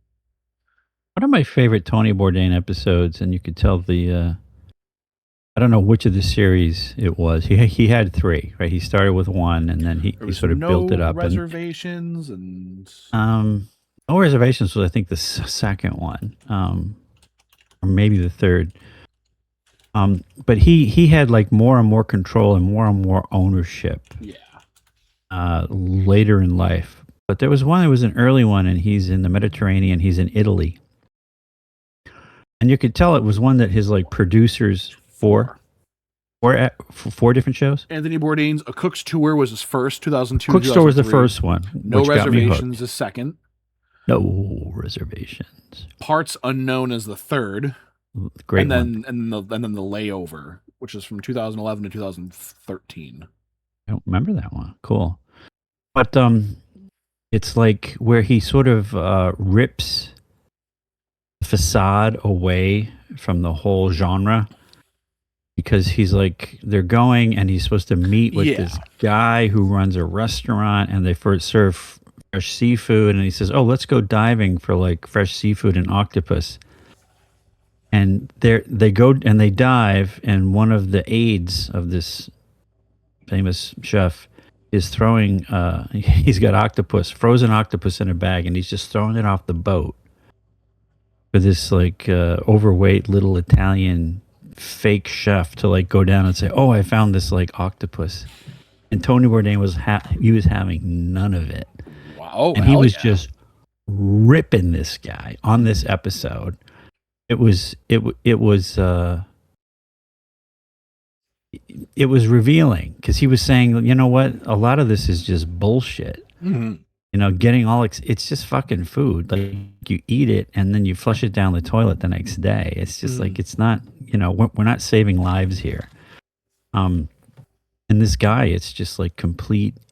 One of my favorite Tony Bourdain episodes, and you could tell I don't know which of the series it was. He had three, right? He started with one, and then he sort of built it up. Reservations and No Reservations was, I think, the second one, or maybe the third. But he had like more and more control and more ownership. Yeah. Later in life, but there was one. It was an early one, and he's in the Mediterranean. He's in Italy, and you could tell it was one that his like producers four different shows. Anthony Bourdain's A Cook's Tour was his first, 2002. Cook's Tour was the first one. No Reservations is second. No Reservations. Parts Unknown is the third. Great and then the Layover, which is from 2011 to 2013. I don't remember that one. Cool. But it's like where he sort of rips the facade away from the whole genre, because he's like, they're going and he's supposed to meet with this guy who runs a restaurant, and they first serve fresh seafood, and he says, oh, let's go diving for like fresh seafood and octopus. And they go and they dive, and one of the aides of this famous chef is throwing he's got frozen octopus in a bag, and he's just throwing it off the boat for this like overweight little Italian fake chef to like go down and say, oh, I found this like octopus. And Tony Bourdain was having none of it. Wow. And he was just ripping this guy on this episode. It was revealing, because he was saying, you know what, a lot of this is just bullshit. Mm-hmm. You know, getting all it's just fucking food. Like, you eat it and then you flush it down the toilet the next day. It's just like, it's not, you know, we're not saving lives here. And this guy, it's just like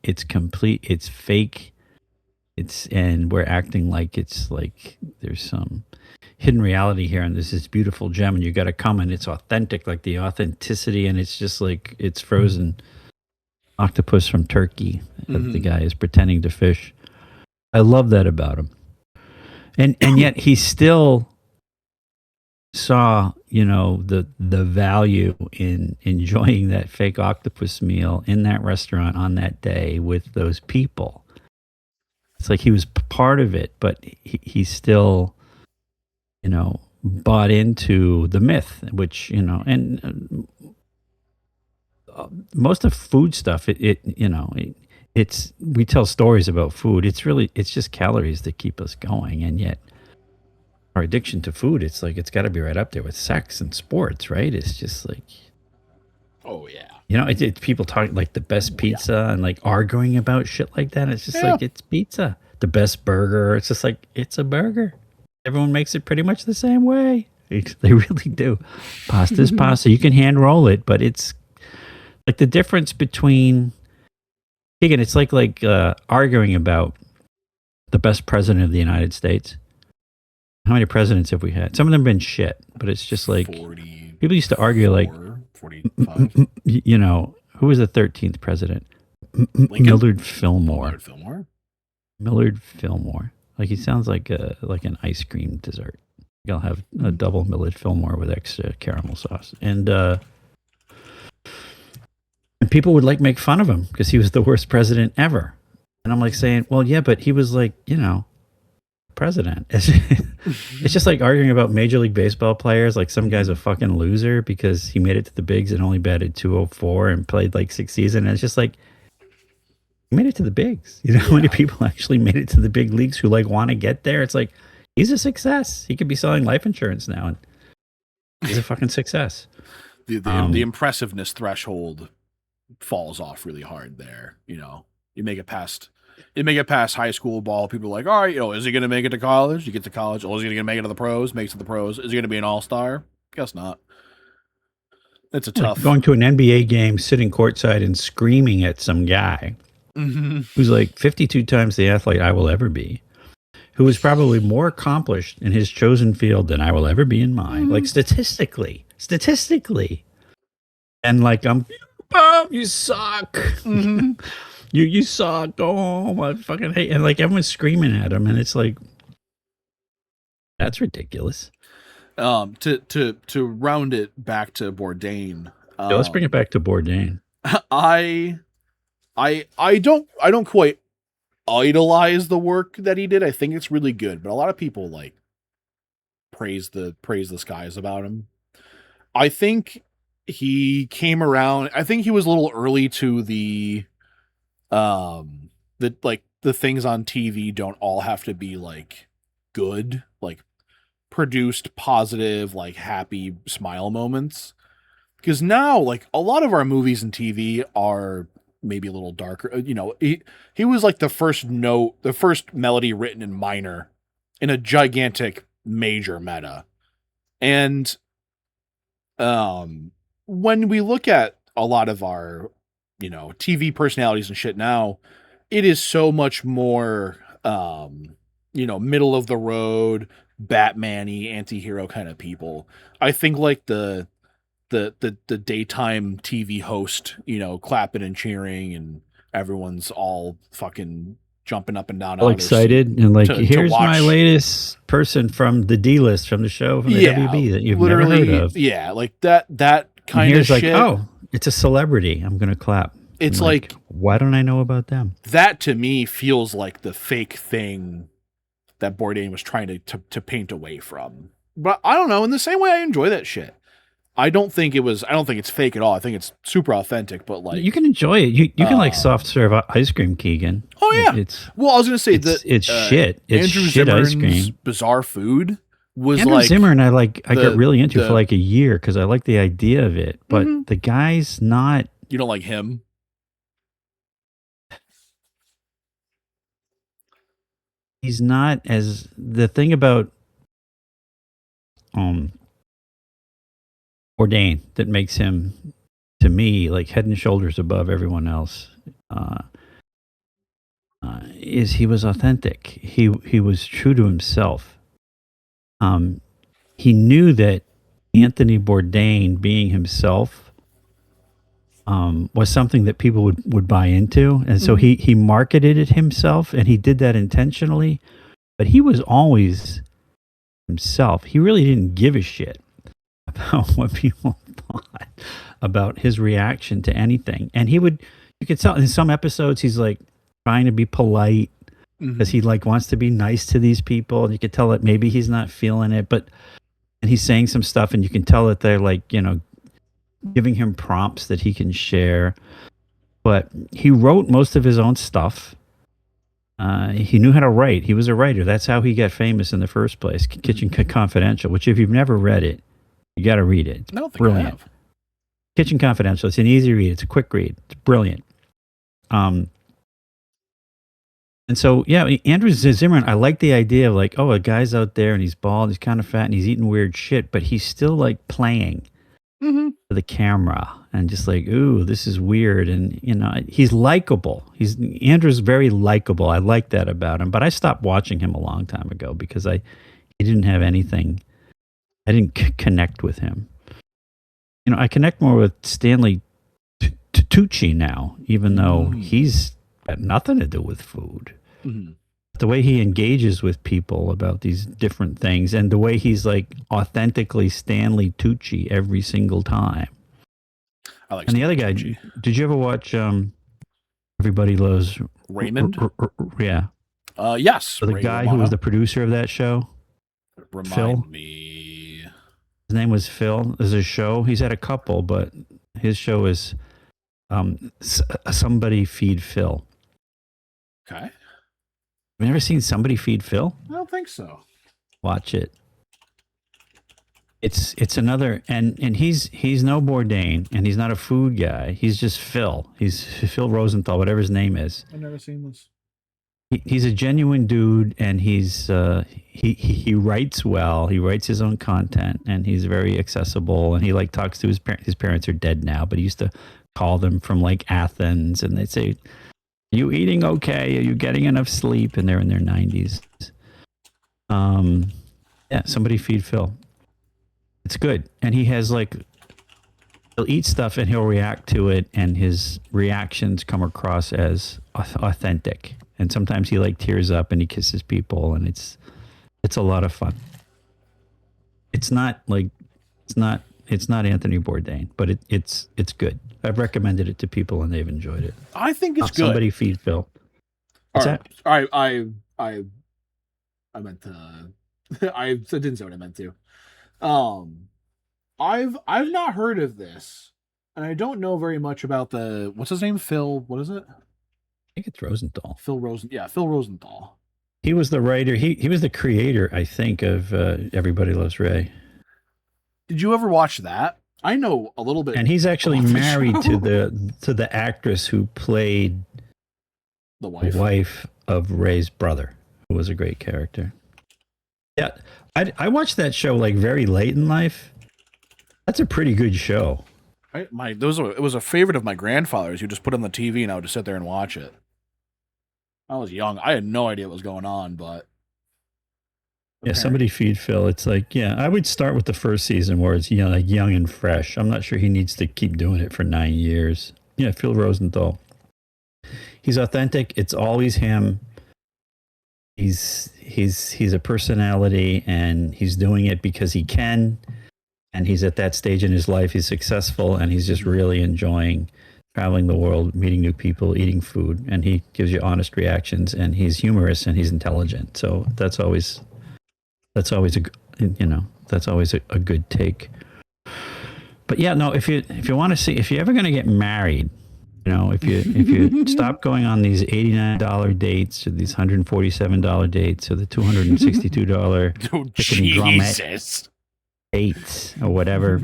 it's fake. And we're acting like it's like there's some hidden reality here, and there's this beautiful gem, and you got to come, and it's authentic, like the authenticity, and it's just like it's frozen octopus from Turkey that the guy is pretending to fish. I love that about him, and yet he still saw, you know, the value in enjoying that fake octopus meal in that restaurant on that day with those people. It's like he was part of it, but he still, you know, bought into the myth, which, you know, and most of food stuff, it's we tell stories about food. It's just calories that keep us going, and yet our addiction to food, it's like it's got to be right up there with sex and sports, right? It's just like, oh yeah, you know, it's people talking like the best pizza and like arguing about shit like that. It's just like, it's pizza. The best burger. It's just like, it's a burger. Everyone makes it pretty much the same way. They really do. Pasta's pasta. You can hand roll it, but it's like the difference between, Keegan, it's like arguing about the best president of the United States. How many presidents have we had? Some of them have been shit, but it's just like 40, people used to argue like 45. You know, who was the 13th president? Millard Fillmore. Millard Fillmore. Like, he sounds like an ice cream dessert. I'll have a double Millard Fillmore with extra caramel sauce. And people would like make fun of him because he was the worst president ever. And I'm like saying, well, yeah, but he was like, you know, president. It's just like arguing about Major League Baseball players. Like, some guy's a fucking loser because he made it to the bigs and only batted .204 and played like 6 seasons. And it's just like, he made it to the bigs. You know how many people actually made it to the big leagues who like want to get there? It's like, he's a success. He could be selling life insurance now, and he's a fucking success. The impressiveness threshold falls off really hard there. You know, you make it past high school ball. People are like, all right, you know, is he going to make it to college? You get to college. Oh, is he going to make it to the pros? Makes it to the pros. Is he going to be an all-star? Guess not. It's a Like tough. going to an NBA game, sitting courtside and screaming at some guy who's like 52 times the athlete I will ever be, who is probably more accomplished in his chosen field than I will ever be in mine. Like statistically. And like, oh, you suck. You suck. Oh, I fucking hate. And like everyone's screaming at him. And it's like, that's ridiculous. To round it back to Bourdain. Yeah, let's bring it back to Bourdain. I don't quite idolize the work that he did. I think it's really good, but a lot of people like praise the skies about him. I think he came around. I think he was a little early to the things on TV don't all have to be like good, like produced positive, like happy smile moments. Because now, like a lot of our movies and TV are maybe a little darker. He was like the first melody written in minor in a gigantic major meta. And when we look at a lot of our, TV personalities and shit now, it is so much more, middle of the road, Batman-y, anti-hero kind of people. I think like the daytime TV host, clapping and cheering and everyone's all fucking jumping up and down. All excited and like, here's my latest person from the D list from the show from the WB that you've never heard of. Yeah, like that kind of shit. Like, oh, it's a celebrity. I'm going to clap. It's like, why don't I know about them? That to me feels like the fake thing that Bourdain was trying to paint away from. But I don't know. In the same way, I enjoy that shit. I don't think it's fake at all. I think it's super authentic, but like you can enjoy it. You can like soft serve ice cream, Keegan. Oh yeah. I was gonna say it's shit. It's Andrew shit Zimmern's ice cream. Bizarre Food was Andrew like Zimmern. I got really into for like a year because I like the idea of it, but the guy's not. You don't like him? He's not as the thing about Bourdain that makes him, to me, like head and shoulders above everyone else, is he was authentic. He was true to himself. He knew that Anthony Bourdain being himself was something that people would buy into, and so he marketed it himself, and he did that intentionally. But he was always himself. He really didn't give a shit about what people thought about his reaction to anything. And you could tell in some episodes he's like trying to be polite because he like wants to be nice to these people, and you could tell that maybe he's not feeling it, and he's saying some stuff, and you can tell that they're like, giving him prompts that he can share. But he wrote most of his own stuff. He knew how to write. He was a writer. That's how he got famous in the first place. Kitchen Confidential, which if you've never read it, you got to read it. It's brilliant. I have. Kitchen Confidential. It's an easy read. It's a quick read. It's brilliant. And so, yeah, Andrew Zimmern, I like the idea of like, oh, a guy's out there and he's bald, he's kind of fat, and he's eating weird shit, but he's still like playing for the camera and just like, ooh, this is weird. And, he's likable. Andrew's very likable. I like that about him, but I stopped watching him a long time ago because he didn't have anything. I didn't connect with him. I connect more with Stanley Tucci now, even though he's got nothing to do with food. The way he engages with people about these different things, and the way he's like authentically Stanley Tucci every single time. I like. And the other guy, did you ever watch Everybody Loves Raymond? Yeah. Yes. So the guy who was the producer of that show, Remind me. His name was Phil. There's a show. He's had a couple, but his show is Somebody Feed Phil. Okay. Have you ever seen Somebody Feed Phil? I don't think so. Watch it. It's another, and he's no Bourdain, and he's not a food guy. He's just Phil. He's Phil Rosenthal, whatever his name is. I've never seen this. he's a genuine dude, and he writes well. He writes his own content, and he's very accessible. And he like talks to his parents. His parents are dead now, but he used to call them from like Athens, and they'd say, "You eating okay? Are you getting enough sleep?" And they're in their 90s. Yeah, somebody feed Phil. It's good, and he has like he'll eat stuff and he'll react to it, and his reactions come across as authentic. And sometimes he like tears up and he kisses people, and it's a lot of fun. It's not like it's not Anthony Bourdain, but it's good. I've recommended it to people and they've enjoyed it. I think it's good. Somebody feed Phil. What's that? I meant to. I didn't say what I meant to. I've not heard of this, and I don't know very much about the what's his name? Phil. What is it? I think it's Rosenthal. Phil Rosenthal. He was the writer. He was the creator, I think, of Everybody Loves Ray. Did you ever watch that? I know a little bit. And he's actually married to the actress who played the wife of Ray's brother, who was a great character. Yeah, I watched that show like very late in life. That's a pretty good show. It was a favorite of my grandfather's who just put on the TV and I would just sit there and watch it. I was young. I had no idea what was going on, but yeah, somebody feed Phil. It's like, yeah, I would start with the first season where it's like young and fresh. I'm not sure he needs to keep doing it for 9 years. Yeah, Phil Rosenthal. He's authentic. It's always him. He's a personality, and he's doing it because he can. And he's at that stage in his life. He's successful, and he's just really enjoying traveling the world, meeting new people, eating food, and he gives you honest reactions. And he's humorous and he's intelligent. So that's always a good take. But yeah, no, if you want to see, if you're ever going to get married, if you stop going on these $89 dates or these $147 dates or the $262 chicken drumette dates or whatever.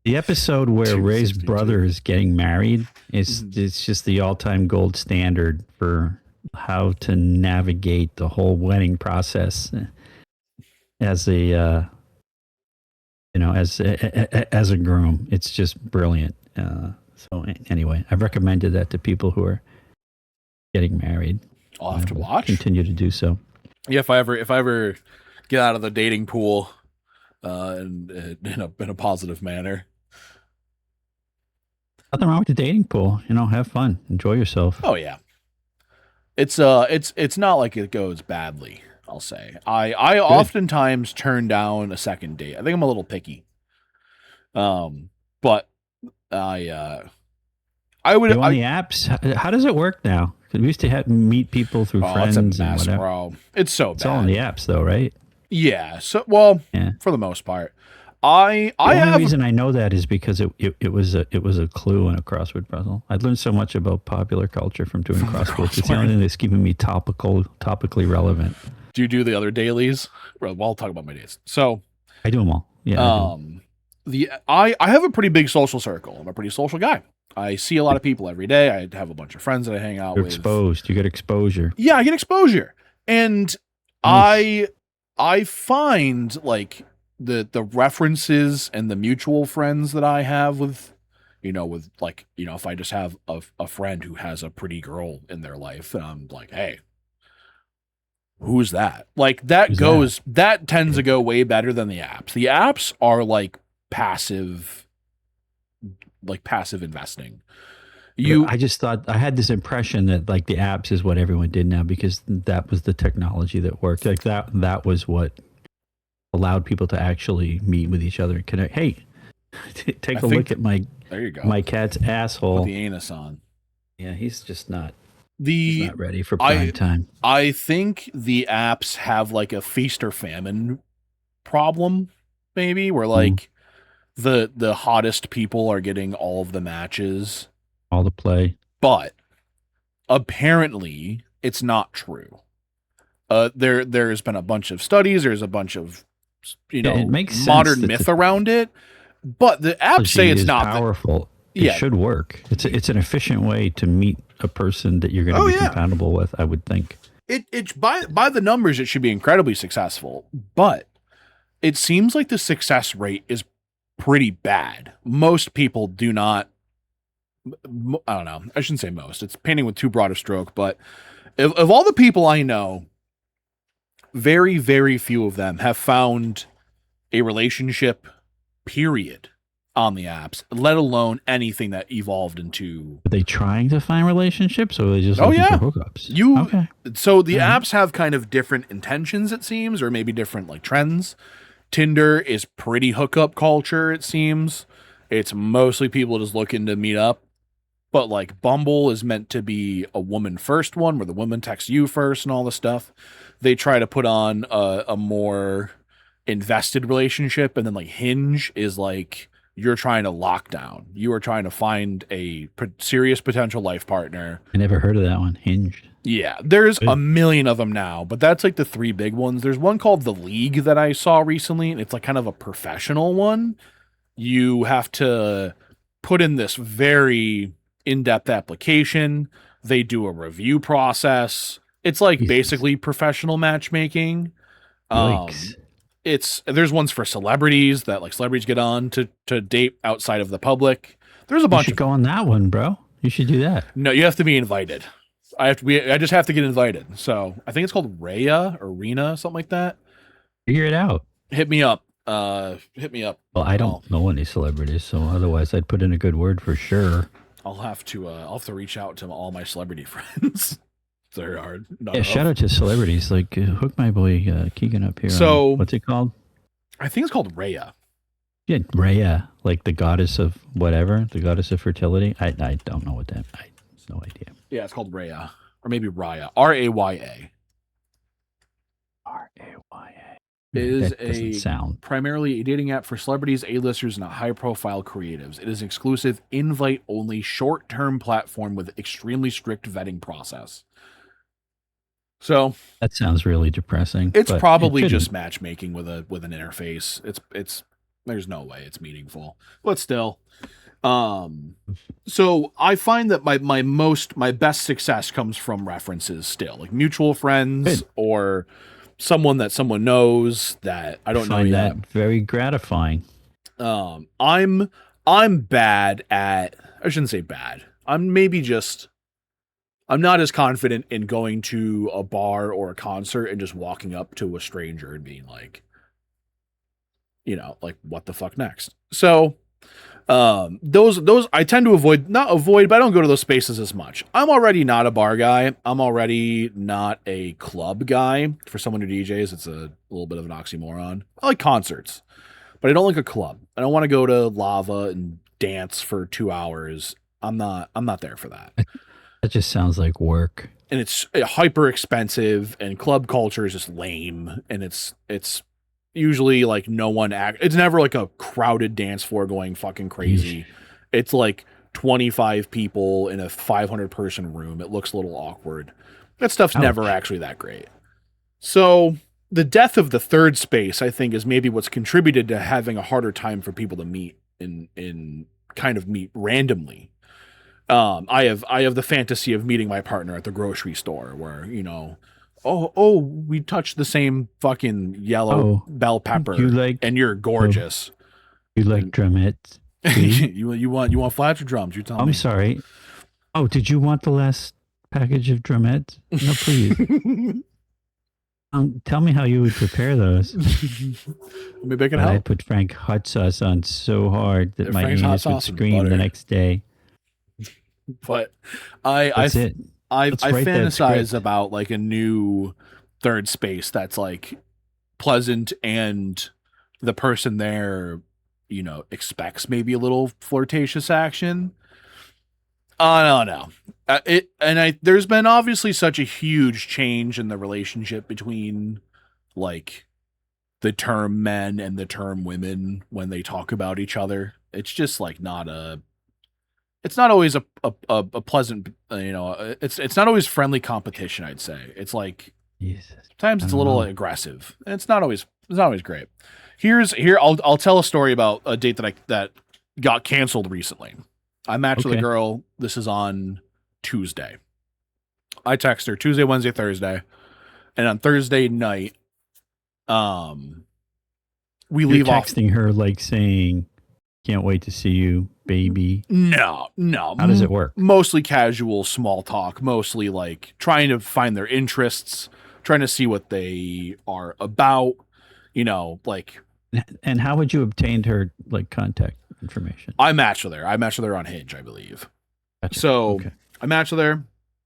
The episode where Ray's brother is getting married it's just the all-time gold standard for how to navigate the whole wedding process as a as a groom. It's just brilliant. So anyway, I've recommended that to people who are getting married. I'll have to watch. Continue to do so. Yeah, if I ever get out of the dating pool, in a positive manner. Nothing wrong with the dating pool. Have fun, enjoy yourself. Oh yeah. It's not like it goes badly. I'll say I oftentimes turn down a second date. I think I'm a little picky. But I would on the apps. How does it work now? Because we used to meet people through friends. It's a mess, and whatever. Bro. It's bad. It's all on the apps, though, right? Yeah. So for the most part, the only reason I know that is because it was a clue in a crossword puzzle. I learned so much about popular culture from doing crosswords. It's the only thing that's keeping me topically relevant. Do you do the other dailies? Well, I'll talk about my days. So I do them all. Yeah. I have a pretty big social circle. I'm a pretty social guy. I see a lot of people every day. I have a bunch of friends that I hang out with. Exposed. You get exposure. Yeah, I get exposure, and nice. I find like the references and the mutual friends that I have with if I just have a friend who has a pretty girl in their life, and I'm like, hey, who's that? Like that tends to go way better than the apps. The apps are like passive investing. I just thought I had this impression that like the apps is what everyone did now because that was the technology that worked. Like that was what allowed people to actually meet with each other and connect. Hey, take a look at there you go. My cat's asshole. Put the anus on. Yeah, he's just not. He's not ready for prime time. I think the apps have like a feast or famine problem, maybe, where like the hottest people are getting all of the matches, all the play. But apparently, it's not true. There's been a bunch of studies. There's a bunch of it makes modern myth around it. But the apps say it's not powerful. it should work. It's an efficient way to meet a person that you're going to be compatible with, I would think. It's by the numbers, it should be incredibly successful, but it seems like the success rate is pretty bad. Most people do not. I don't know. I shouldn't say most. It's painting with too broad a stroke, but of all the people I know, very, very few of them have found a relationship, period, on the apps, let alone anything that evolved into. Are they trying to find relationships, or are they just looking for hookups? So the apps have kind of different intentions, it seems, or maybe different like trends. Tinder is pretty hookup culture, it seems. It's mostly people just looking to meet up. But like Bumble is meant to be a woman first one, where the woman texts you first and all this stuff. They try to put on a more invested relationship, and then like Hinge is like you're trying to lock down. You are trying to find a serious potential life partner. I never heard of that one, Hinge. Yeah, there's a million of them now, but that's like the three big ones. There's one called The League that I saw recently, and it's like kind of a professional one. You have to put in this very in-depth application. They do a review process. It's like basically professional matchmaking. There's ones for celebrities that like celebrities get on to date outside of the public. There's a bunch. You should go on that one, bro. You should do that. No, you have to be invited. I just have to get invited. So I think it's called Rhea or Rena, something like that. Figure it out. Hit me up. Hit me up. Well, I don't know any celebrities, so otherwise I'd put in a good word for sure. I'll have to reach out to all my celebrity friends. It's very hard. Shout out to celebrities. Like hook my boy Keegan up here. So what's it called? I think it's called Rhea. Yeah, Rhea, like the goddess of whatever, the goddess of fertility. I don't know what that. I have no idea. Yeah, it's called Rhea, or maybe Raya. Raya. Raya. It is primarily a dating app for celebrities, A-listers, and high-profile creatives. It is an exclusive, invite-only, short-term platform with extremely strict vetting process. So that sounds really depressing. It's probably just matchmaking with an interface. It's there's no way it's meaningful, but still. So I find that my best success comes from references still, like mutual friends or someone that someone knows that I don't know yet. That very gratifying. I'm bad at, I shouldn't say bad. I'm not as confident in going to a bar or a concert and just walking up to a stranger and being like, like, what the fuck next? So, those I tend to not avoid, but I don't go to those spaces as much. I'm already not a bar guy. I'm already not a club guy. For someone who DJs, it's a little bit of an oxymoron. I like concerts, but I don't like a club. I don't want to go to Lava and dance for 2 hours. I'm not there for that. That just sounds like work. And it's hyper expensive, and club culture is just lame, and it's usually like it's never like a crowded dance floor going fucking crazy. It's like 25 people in a 500 person room. It looks a little awkward. That stuff's never actually that great. So the death of the third space, I think, is maybe what's contributed to having a harder time for people to meet in kind of meet randomly. I have the fantasy of meeting my partner at the grocery store where, we touched the same fucking yellow bell pepper, and you're gorgeous. You like drumettes? you want flats or drums? You tell me. I'm sorry. Oh, did you want the last package of drumettes? No, please. Tell me how you would prepare those. Maybe I can help. I put Frank hot sauce on so hard that my anus would scream the next day. But I fantasize about like a new third space that's like pleasant, and the person there, expects maybe a little flirtatious action. I don't know. There's been obviously such a huge change in the relationship between like the term men and the term women when they talk about each other. It's just like it's not always a pleasant, it's not always friendly competition, I'd say. It's like sometimes it's a little aggressive. And it's not always great. I'll tell a story about a date that got canceled recently. I matched with a Okay. girl. This is on Tuesday. I text her Tuesday, Wednesday, Thursday, and on Thursday night, um, we You're leave off. texting her like saying, "Can't wait to see you, baby." No. How does it work? Mostly casual, small talk. Mostly like trying to find their interests, trying to see what they are about. Like And how would you obtain her like contact information? I matched with her. I matched with her on Hinge, I believe. Gotcha. So Okay. I matched with her.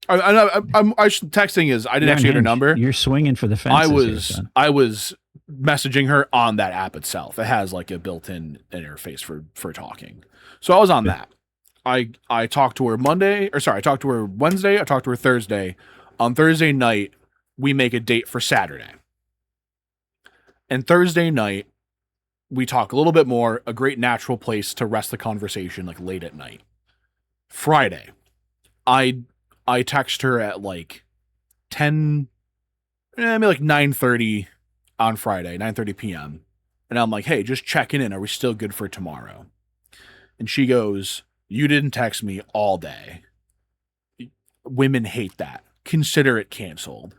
Texting is I didn't You're on actually get her Hinge. number. You're swinging for the fences. I was messaging her on that app itself. It has like a built-in interface for talking. So I was on that. I talked to her I talked to her Wednesday, I talked to her Thursday. On Thursday night, we make a date for Saturday. And Thursday night, we talk a little bit more, a great natural place to rest the conversation like late at night. Friday, I text her at like 10, maybe like 9:30 on Friday, 9:30 p.m. And I'm like, hey, just checking in. Are we still good for tomorrow? And she goes, you didn't text me all day. Women hate that. Consider it canceled.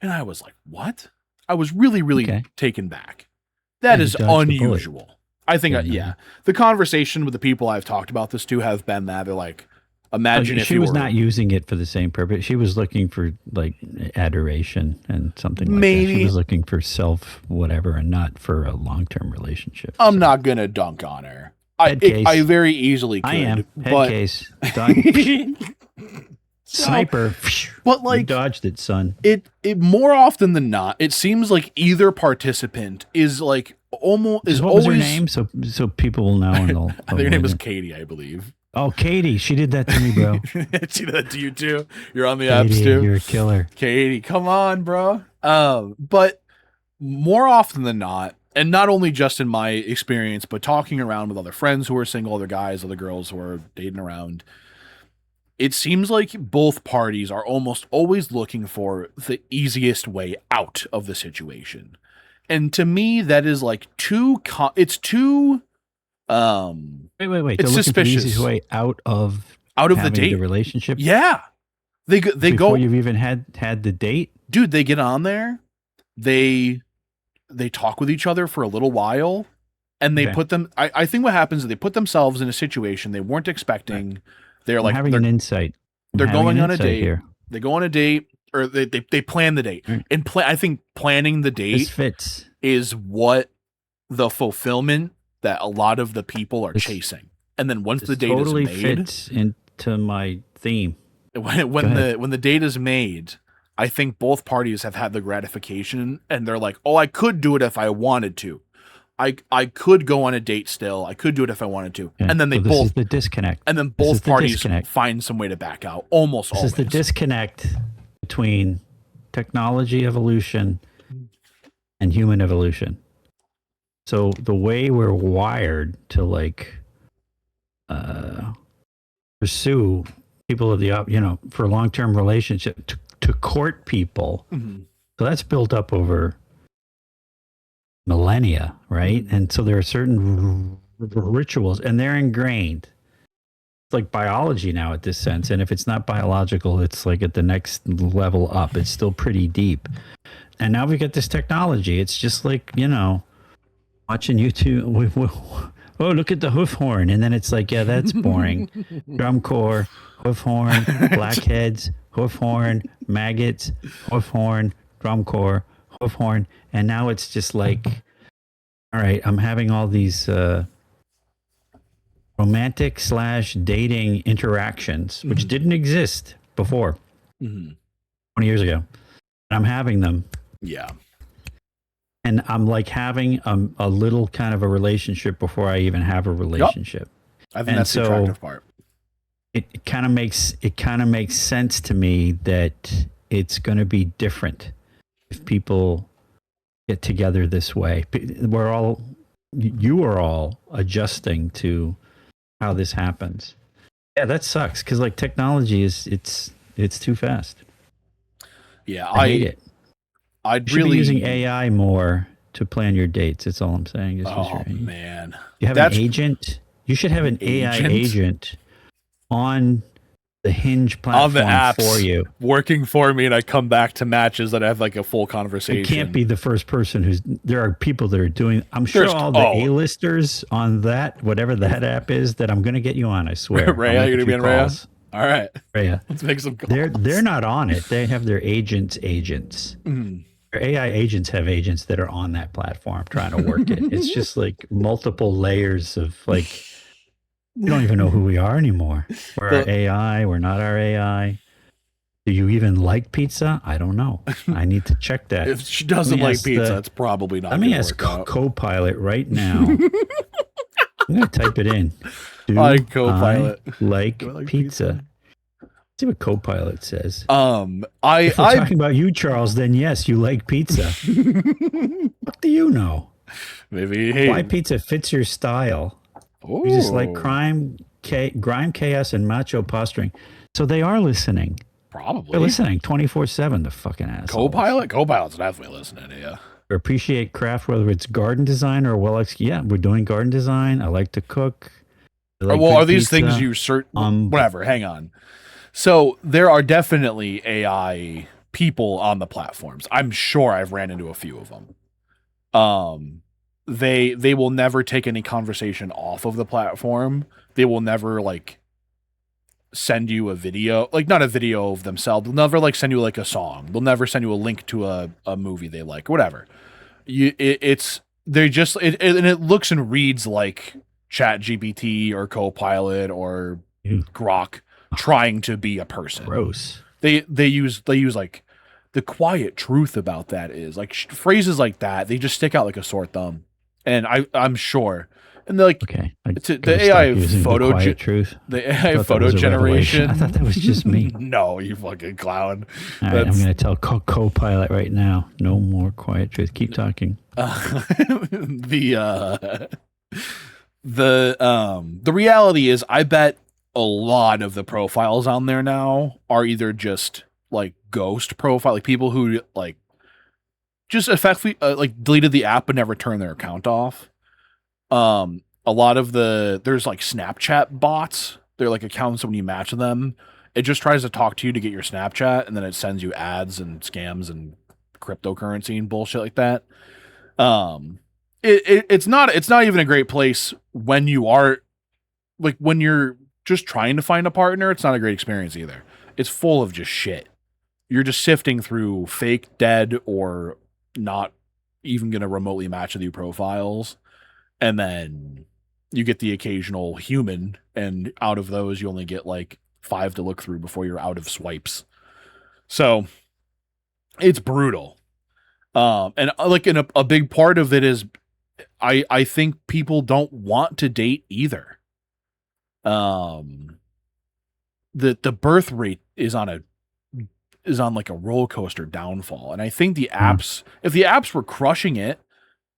And I was like, what? I was really, really taken back. That is unusual. I think, the conversation with the people I've talked about this to have been that they're like, imagine if she was not using it for the same purpose. She was looking for like adoration and something like that. She was looking for self whatever and not for a long-term relationship. I'm not going to dunk on her. I very easily could. I am. Head case. Sniper. But like, you dodged it, son. It more often than not, it seems like either participant is like almost is what always was her name, so people will know. And they'll her name is Katie, I believe. Oh, Katie, she did that to me, bro. She did that to you too. You're on the apps too. You're a killer, Katie. Come on, bro. But more often than not, and not only just in my experience, but talking around with other friends who are single, other guys, other girls who are dating around, it seems like both parties are almost always looking for the easiest way out of the situation. And to me, that is like it's too wait. It's suspicious. The easiest way out of the date, the relationship. Yeah, they go before you've even had the date, dude. They get on there, they talk with each other for a little while, and they put them. I think what happens is they put themselves in a situation they weren't expecting. Right. They're like having an insight. They're going on a date. Here. They go on a date, or they plan the date. Right. And I think planning the date is what the fulfillment that a lot of the people are chasing. And then once the date totally is made, fits into my theme. When the date is made, I think both parties have had the gratification, and they're like, "Oh, I could do it if I wanted to. I could go on a date still. I could do it if I wanted to." Yeah. And then this is the disconnect. And then both parties find some way to back out. Almost always. This is the disconnect between technology evolution and human evolution. So the way we're wired to like pursue people of the for a long-term relationship to court people. Mm-hmm. So that's built up over millennia, right? And so there are certain rituals, and they're ingrained. It's like biology now at this sense, and if it's not biological, it's like at the next level up. It's still pretty deep. And now we get this technology. It's just like, watching YouTube. Oh, look at the hoof horn. And then it's like, yeah, that's boring. Drum corps, hoof horn, blackheads, hoof horn, maggots, hoof horn, drum corps, hoof horn. And now it's just like, all right, I'm having all these romantic / dating interactions, which didn't exist before 20 years ago. I'm having them. Yeah. And I'm like having a little kind of a relationship before I even have a relationship. Yep. I think that's the attractive part. It kind of makes sense to me that it's going to be different if people get together this way. You are all adjusting to how this happens. Yeah, that sucks because like technology it's too fast. Yeah, I hate it. You should be using AI more to plan your dates. That's all I'm saying. Oh man, you have an agent. You should have an AI agent on the Hinge On the platform for apps you. working for me, and I come back to matches that have like a full I conversation. can't be the first person who's. There are people that are doing. I'm sure There's- all the A-listers on that, whatever that app is, that I'm going to get you on. I swear. Rhea, you're gonna be on Rhea? All right, Rhea. let's make some calls. They're not on it. They have their agents. Mm. Their AI agents have agents that are on that platform trying to work it. It's just like multiple layers of like. We don't even know who we are anymore. We're our AI. We're not our AI. Do you even like pizza? I don't know. I need to check that. If she doesn't like pizza, it's probably not. Let me ask Copilot right now. I'm going to type it in. Do Copilot like pizza? See what Copilot says. If we're talking about you, Charles, then yes, you like pizza. What do you know? Maybe why pizza fits your style. Ooh. You just like grime, chaos, and macho posturing. So they are listening. Probably. They're listening 24/7, the fucking assholes. Copilot's definitely listening to you. Or appreciate craft, whether it's garden design or yeah, we're doing garden design. I like to cook. Like are these things you whatever, hang on. So there are definitely AI people on the platforms. I'm sure I've ran into a few of them. They will never take any conversation off of the platform. They will never like send you a video, like not a video of themselves. They'll never like send you like a song. They'll never send you a link to a movie they like, or whatever. It looks and reads like ChatGPT or Copilot or Grok trying to be a person. Gross. They use like the quiet truth about that is like phrases like that. They just stick out like a sore thumb. And I'm sure, and they're like, okay, the AI photo truth. The AI photo generation. I thought that was just me. No, you fucking clown. All right, I'm going to tell Copilot right now. No more quiet truth. Keep talking. The reality is, I bet a lot of the profiles on there now are either just like ghost profile, like people who like just effectively like deleted the app but never turned their account off. A lot of there's like Snapchat bots. They're like accounts when you match them. It just tries to talk to you to get your Snapchat, and then it sends you ads and scams and cryptocurrency and bullshit like that. It's not even a great place when you are like when you're just trying to find a partner. It's not a great experience either. It's full of just shit. You're just sifting through fake, dead, or not even going to remotely match with you profiles. And then you get the occasional human, and out of those, you only get like 5 to look through before you're out of swipes. So it's brutal. And like a big part of it is I think people don't want to date either. The birth rate is on like a roller coaster downfall. And I think the apps, if the apps were crushing it,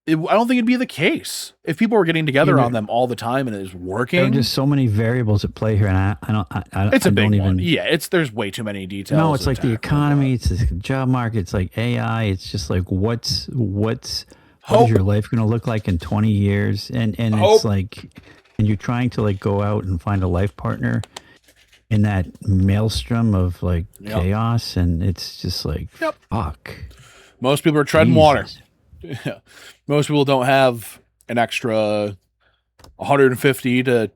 I don't think it'd be the case. If people were getting together on them all the time and it is working. There are just so many variables at play here, and I it's a big don't one. even. Yeah, there's way too many details. No, it's like the economy, it's the job market, it's like AI. It's just like what is your life going to look like in 20 years? And it's like, and you're trying to like go out and find a life partner in that maelstrom of like chaos, and it's just like fuck. Most people are treading water. Yeah. Most people don't have an extra 150 to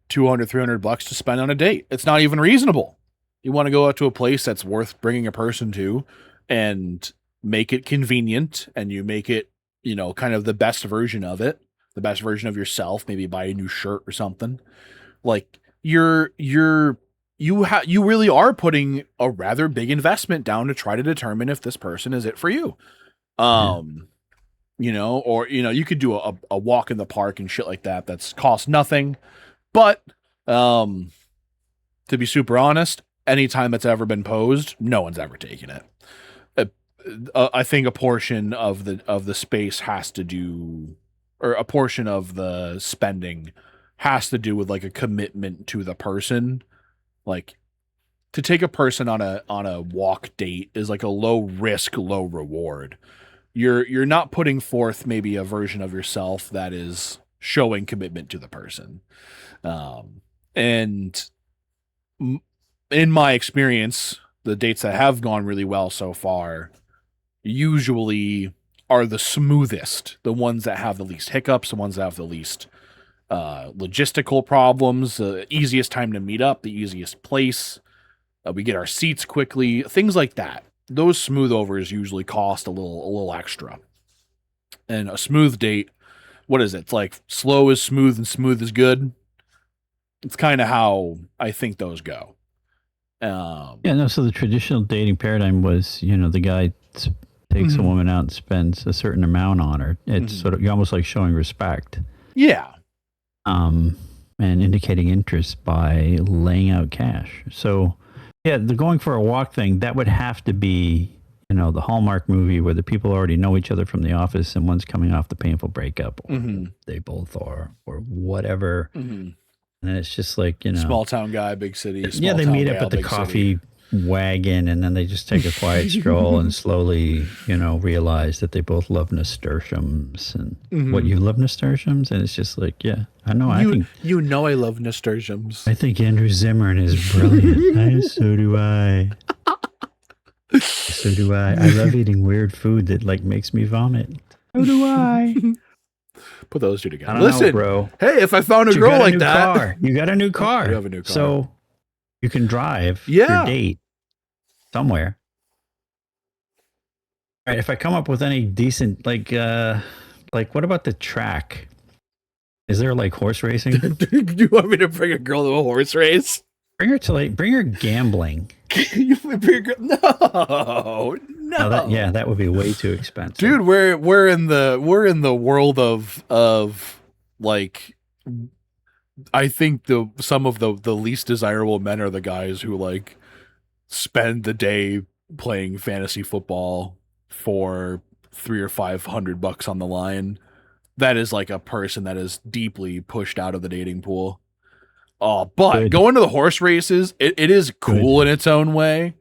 200, 300 bucks to spend on a date. It's not even reasonable. You want to go out to a place that's worth bringing a person to and make it convenient, and you make it, you know, kind of the best version of it, the best version of yourself, maybe buy a new shirt or something. Like you really are putting a rather big investment down to try to determine if this person is it for you. You know, or, you know, you could do a walk in the park and shit like that. That's cost nothing. But, to be super honest, anytime it's ever been posed, no one's ever taken it. I think a portion of the space has to do, or a portion of the spending has to do with like a commitment to the person. Like to take a person on a walk date is like a low risk, low reward. You're not putting forth maybe a version of yourself that is showing commitment to the person. And in my experience, the dates that have gone really well so far usually are the smoothest, the ones that have the least hiccups, the ones that have the least logistical problems, the easiest time to meet up, the easiest place. We get our seats quickly, things like that. Those smooth overs usually cost a little extra. And a smooth date, what is it? It's like slow is smooth and smooth is good. It's kind of how I think those go. Yeah, no. So the traditional dating paradigm was, the guy takes a woman out and spends a certain amount on her. It's sort of, you're almost like showing respect. Yeah. And indicating interest by laying out cash. So, yeah, the going for a walk thing, that would have to be, the Hallmark movie where the people already know each other from the office and one's coming off the painful breakup, or they both are, or whatever. And it's just like, small town guy, big city. Yeah, they meet up at the coffee wagon, and then they just take a quiet stroll and slowly, realize that they both love nasturtiums. And what, you love nasturtiums? And it's just like, yeah, I know. I love nasturtiums. I think Andrew Zimmern is brilliant. So do I. So do I. I love eating weird food that makes me vomit. So do I. Put those two together. Listen, bro. Hey, if I found a girl like that, you got a new car. You have a new car, so you can drive your date somewhere. All right. If I come up with any decent, like what about the track? Is there horse racing? Do you want me to bring a girl to a horse race? Bring her gambling. No. That would be way too expensive, dude. We're in the world of I think some of the least desirable men are the guys who spend the day playing fantasy football for $300 or $500 on the line. That is a person that is deeply pushed out of the dating pool. But going to the horse races, it is cool in its own way.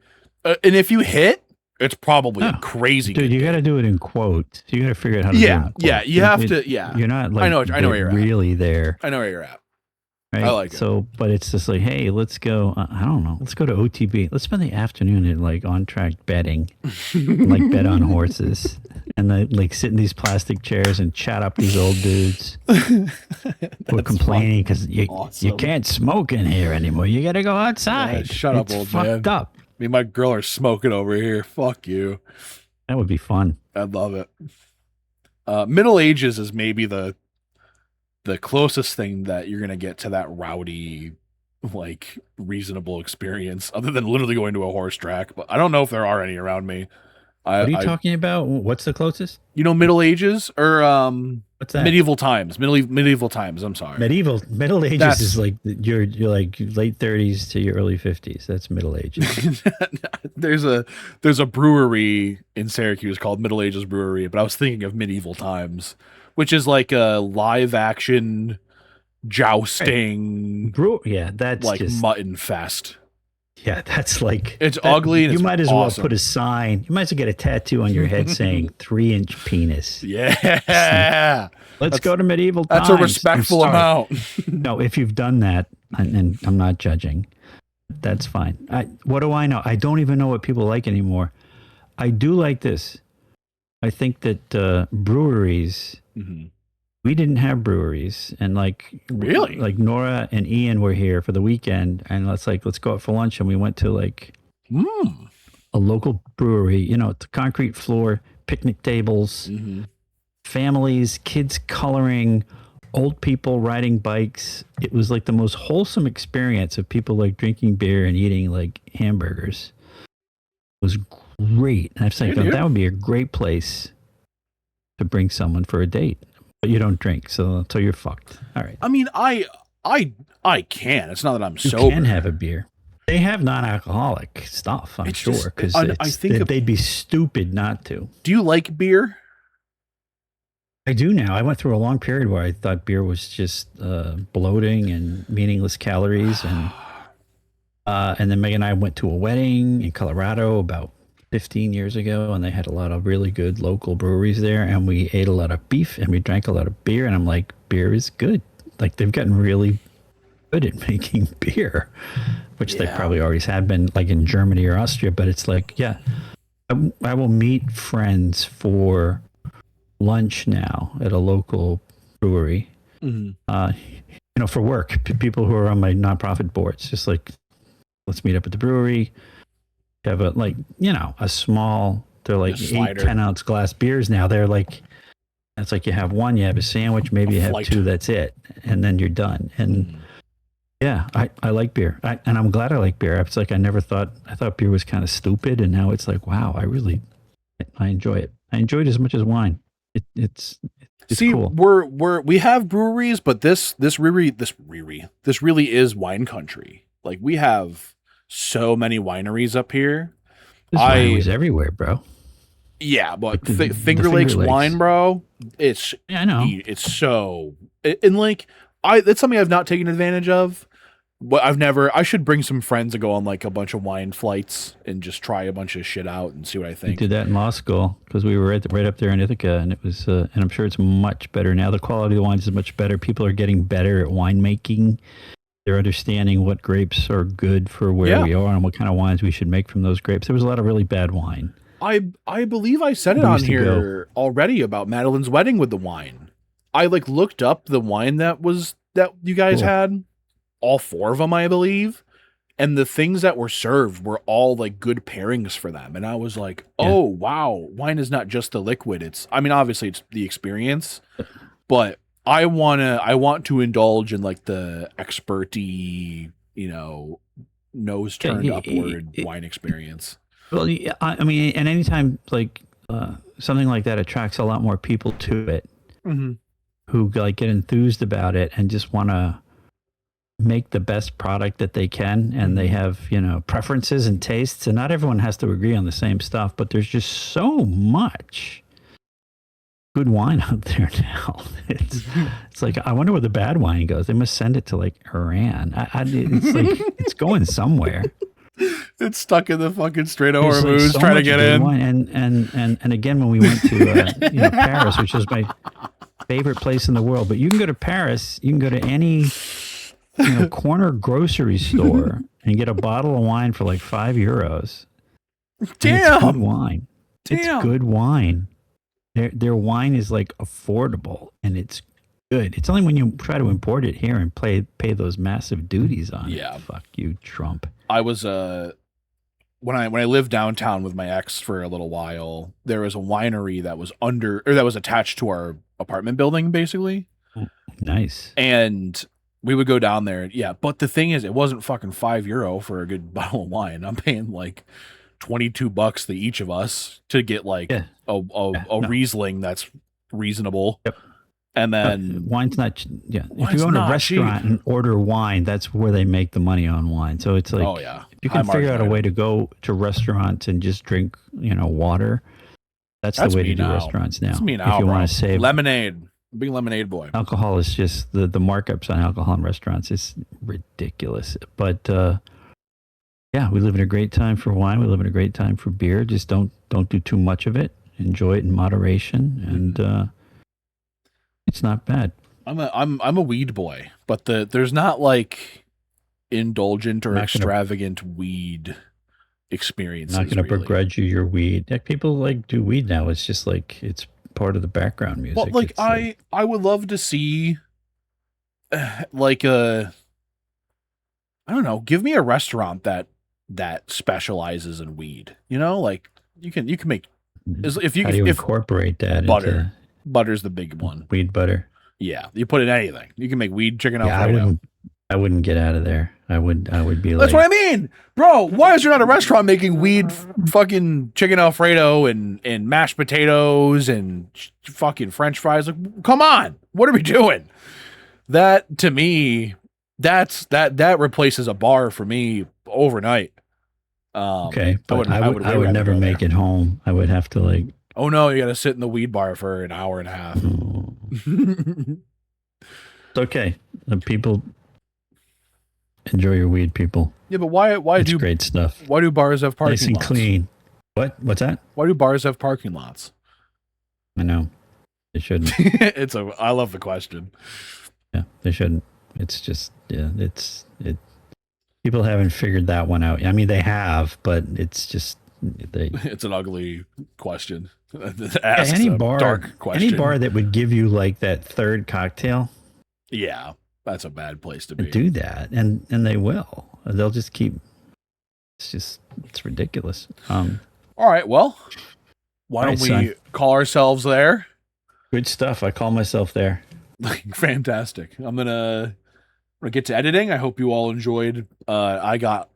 And if you hit, it's probably a crazy. Dude, you got to do it in quotes. You got to figure out how to do it in quotes. Yeah, you have to. Yeah, you're not I know where you're really at. there. I know where you're at. Right? I like it. So, but it's just hey, let's go. I don't know. Let's go to OTB. Let's spend the afternoon at on track betting, bet on horses, and sit in these plastic chairs and chat up these old dudes who are complaining because you can't smoke in here anymore. You got to go outside. Yeah, shut up, old man. Fucked up. Me and my girl are smoking over here. Fuck you. That would be fun. I'd love it. Middle ages is maybe the closest thing that you're gonna get to that rowdy, reasonable experience, other than literally going to a horse track. But I don't know if there are any around me. What are you talking about? What's the closest? Middle ages or what's that? Medieval times. Medieval times. I'm sorry. Middle ages is you're late 30s to your early 50s. That's middle ages. There's a brewery in Syracuse called Middle Ages Brewery, but I was thinking of medieval times, which is a live action jousting. Yeah, that's just mutton fest. Yeah, that's it's ugly. And you might as awesome. well put a sign. You might as well get a tattoo on your head saying 3-inch penis. Yeah. Let's go to medieval times. That's a respectful amount. No, if you've done that, and I'm not judging, that's fine. What do I know? I don't even know what people like anymore. I do like this. I think that breweries, we didn't have breweries, and really, Nora and Ian were here for the weekend, and let's go out for lunch, and we went to a local brewery. It's a concrete floor, picnic tables, families, kids coloring, old people riding bikes. It was the most wholesome experience of people drinking beer and eating hamburgers. It was great. And I thought that would be a great place to bring someone for a date. But you don't drink, so you're fucked. All right. I mean, I can. It's not that I'm sober. You can have a beer. They have non-alcoholic stuff, I'm sure, because I think they'd be stupid not to. Do you like beer? I do now. I went through a long period where I thought beer was just bloating and meaningless calories, and then Megan and I went to a wedding in Colorado about 15 years ago, and they had a lot of really good local breweries there, and we ate a lot of beef and we drank a lot of beer, and I'm like, beer is good. They've gotten really good at making beer, which they probably always had been, like in Germany or Austria. But it's like, yeah, I will meet friends for lunch now at a local brewery. For work, people who are on my nonprofit boards, just like, let's meet up at the brewery. Have a small, they're like 8-10 ounce glass beers now. They're like, it's like you have one, you have a sandwich, maybe you have two, that's it. And then you're done. And yeah, I like beer. And I'm glad I like beer. It's like, I thought beer was kind of stupid. And now it's like, wow, I enjoy it. I enjoy it as much as wine. It's cool. We have breweries, but this really is wine country. Like, we have so many wineries up here. There's wineries everywhere, bro. Yeah, but like Finger Lakes wine, bro. I know. It's so, and like, that's something I've not taken advantage of. But I should bring some friends and go on like a bunch of wine flights and just try a bunch of shit out and see what I think. We did that in law school because we were right up there in Ithaca, and it was, and I'm sure it's much better now. The quality of the wines is much better. People are getting better at winemaking. They're understanding what grapes are good for where we are and what kind of wines we should make from those grapes. There was a lot of really bad wine. I believe I said it on here already about Madeline's wedding with the wine. I like looked up the wine that you guys had. All 4 of them, I believe. And the things that were served were all like good pairings for them. And I was like, oh, wow, wine is not just the liquid. Obviously it's the experience, but I want to indulge in like the experty, nose turned upward wine experience. Well, and anytime like something like that attracts a lot more people to it who like get enthused about it and just want to make the best product that they can, and they have preferences and tastes, and not everyone has to agree on the same stuff, but there's just so much good wine out there now. It's like, I wonder where the bad wine goes. They must send it to like Iran. It's like it's going somewhere. It's stuck in the fucking Strait of Hormuz trying to get in. Wine. And again, when we went to Paris, which is my favorite place in the world, but you can go to Paris, you can go to any corner grocery store and get a bottle of wine for like €5. Damn. It's good wine. It's good wine. Their wine is like affordable and it's good. It's only when you try to import it here and pay those massive duties on it. Fuck you, Trump. I was when I lived downtown with my ex for a little while, there was a winery that was that was attached to our apartment building, basically. Nice. And we would go down there. Yeah, but the thing is, it wasn't fucking €5 for a good bottle of wine. I'm paying like $22 to each of us to get like a Riesling that's reasonable. Yep. And then wine's not. Yeah, if you go to a restaurant and order wine, that's where they make the money on wine. So it's like, if you can figure out a way to go to restaurants and just drink, water, that's the way to do restaurants now. That's me now, if you want to save lemonade. Big lemonade boy. Alcohol is just the markups on alcohol in restaurants is ridiculous. But we live in a great time for wine. We live in a great time for beer. Just don't do too much of it. Enjoy it in moderation, and it's not bad. I'm a weed boy, but there's not like indulgent or extravagant weed experiences. I'm not going to begrudge you your weed. Like, people like do weed now. It's just like it's part of the background music. Well, like I would love to see like I don't know, give me a restaurant that specializes in weed. Like you can make if you incorporate that butter. Butter's the big one. Weed butter. Yeah, you put in anything. You can make weed chicken Alfredo. I wouldn't get out of there. I would be like, that's what I mean, bro. Why is there not a restaurant making weed fucking chicken Alfredo and mashed potatoes and fucking French fries? Like, come on, what are we doing? That to me, that replaces a bar for me overnight. Okay, but I would never make it home. I would have to like. Oh no, you got to sit in the weed bar for an hour and a half. It's okay. The people enjoy your weed, people. Yeah, but why it's great stuff. Why do bars have parking lots? Nice and clean. What's that? Why do bars have parking lots? I know. They shouldn't. I love the question. Yeah, they shouldn't. It's just, yeah, it. People haven't figured that one out. I mean, they have, but it's just it's an ugly question. Asks any bar, dark question. Any bar that would give you like that third cocktail. Yeah, that's a bad place to be. Do that, and they will. They'll just keep. It's ridiculous. All right, well, why don't we call ourselves there? Good stuff. I call myself there. Fantastic. I'm gonna get to editing. I hope you all enjoyed. I got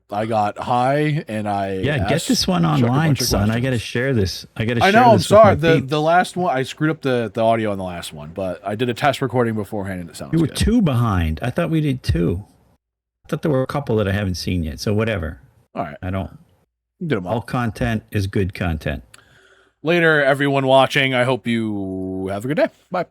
high, and get this one online, son. I got to share this. I know. I'm sorry. The last one, I screwed up the audio on the last one, but I did a test recording beforehand, and it sounds. You were good. 2 behind. I thought we did 2. I thought there were a couple that I haven't seen yet. So whatever. All right. I don't. You did them all. All content is good content. Later, everyone watching. I hope you have a good day. Bye.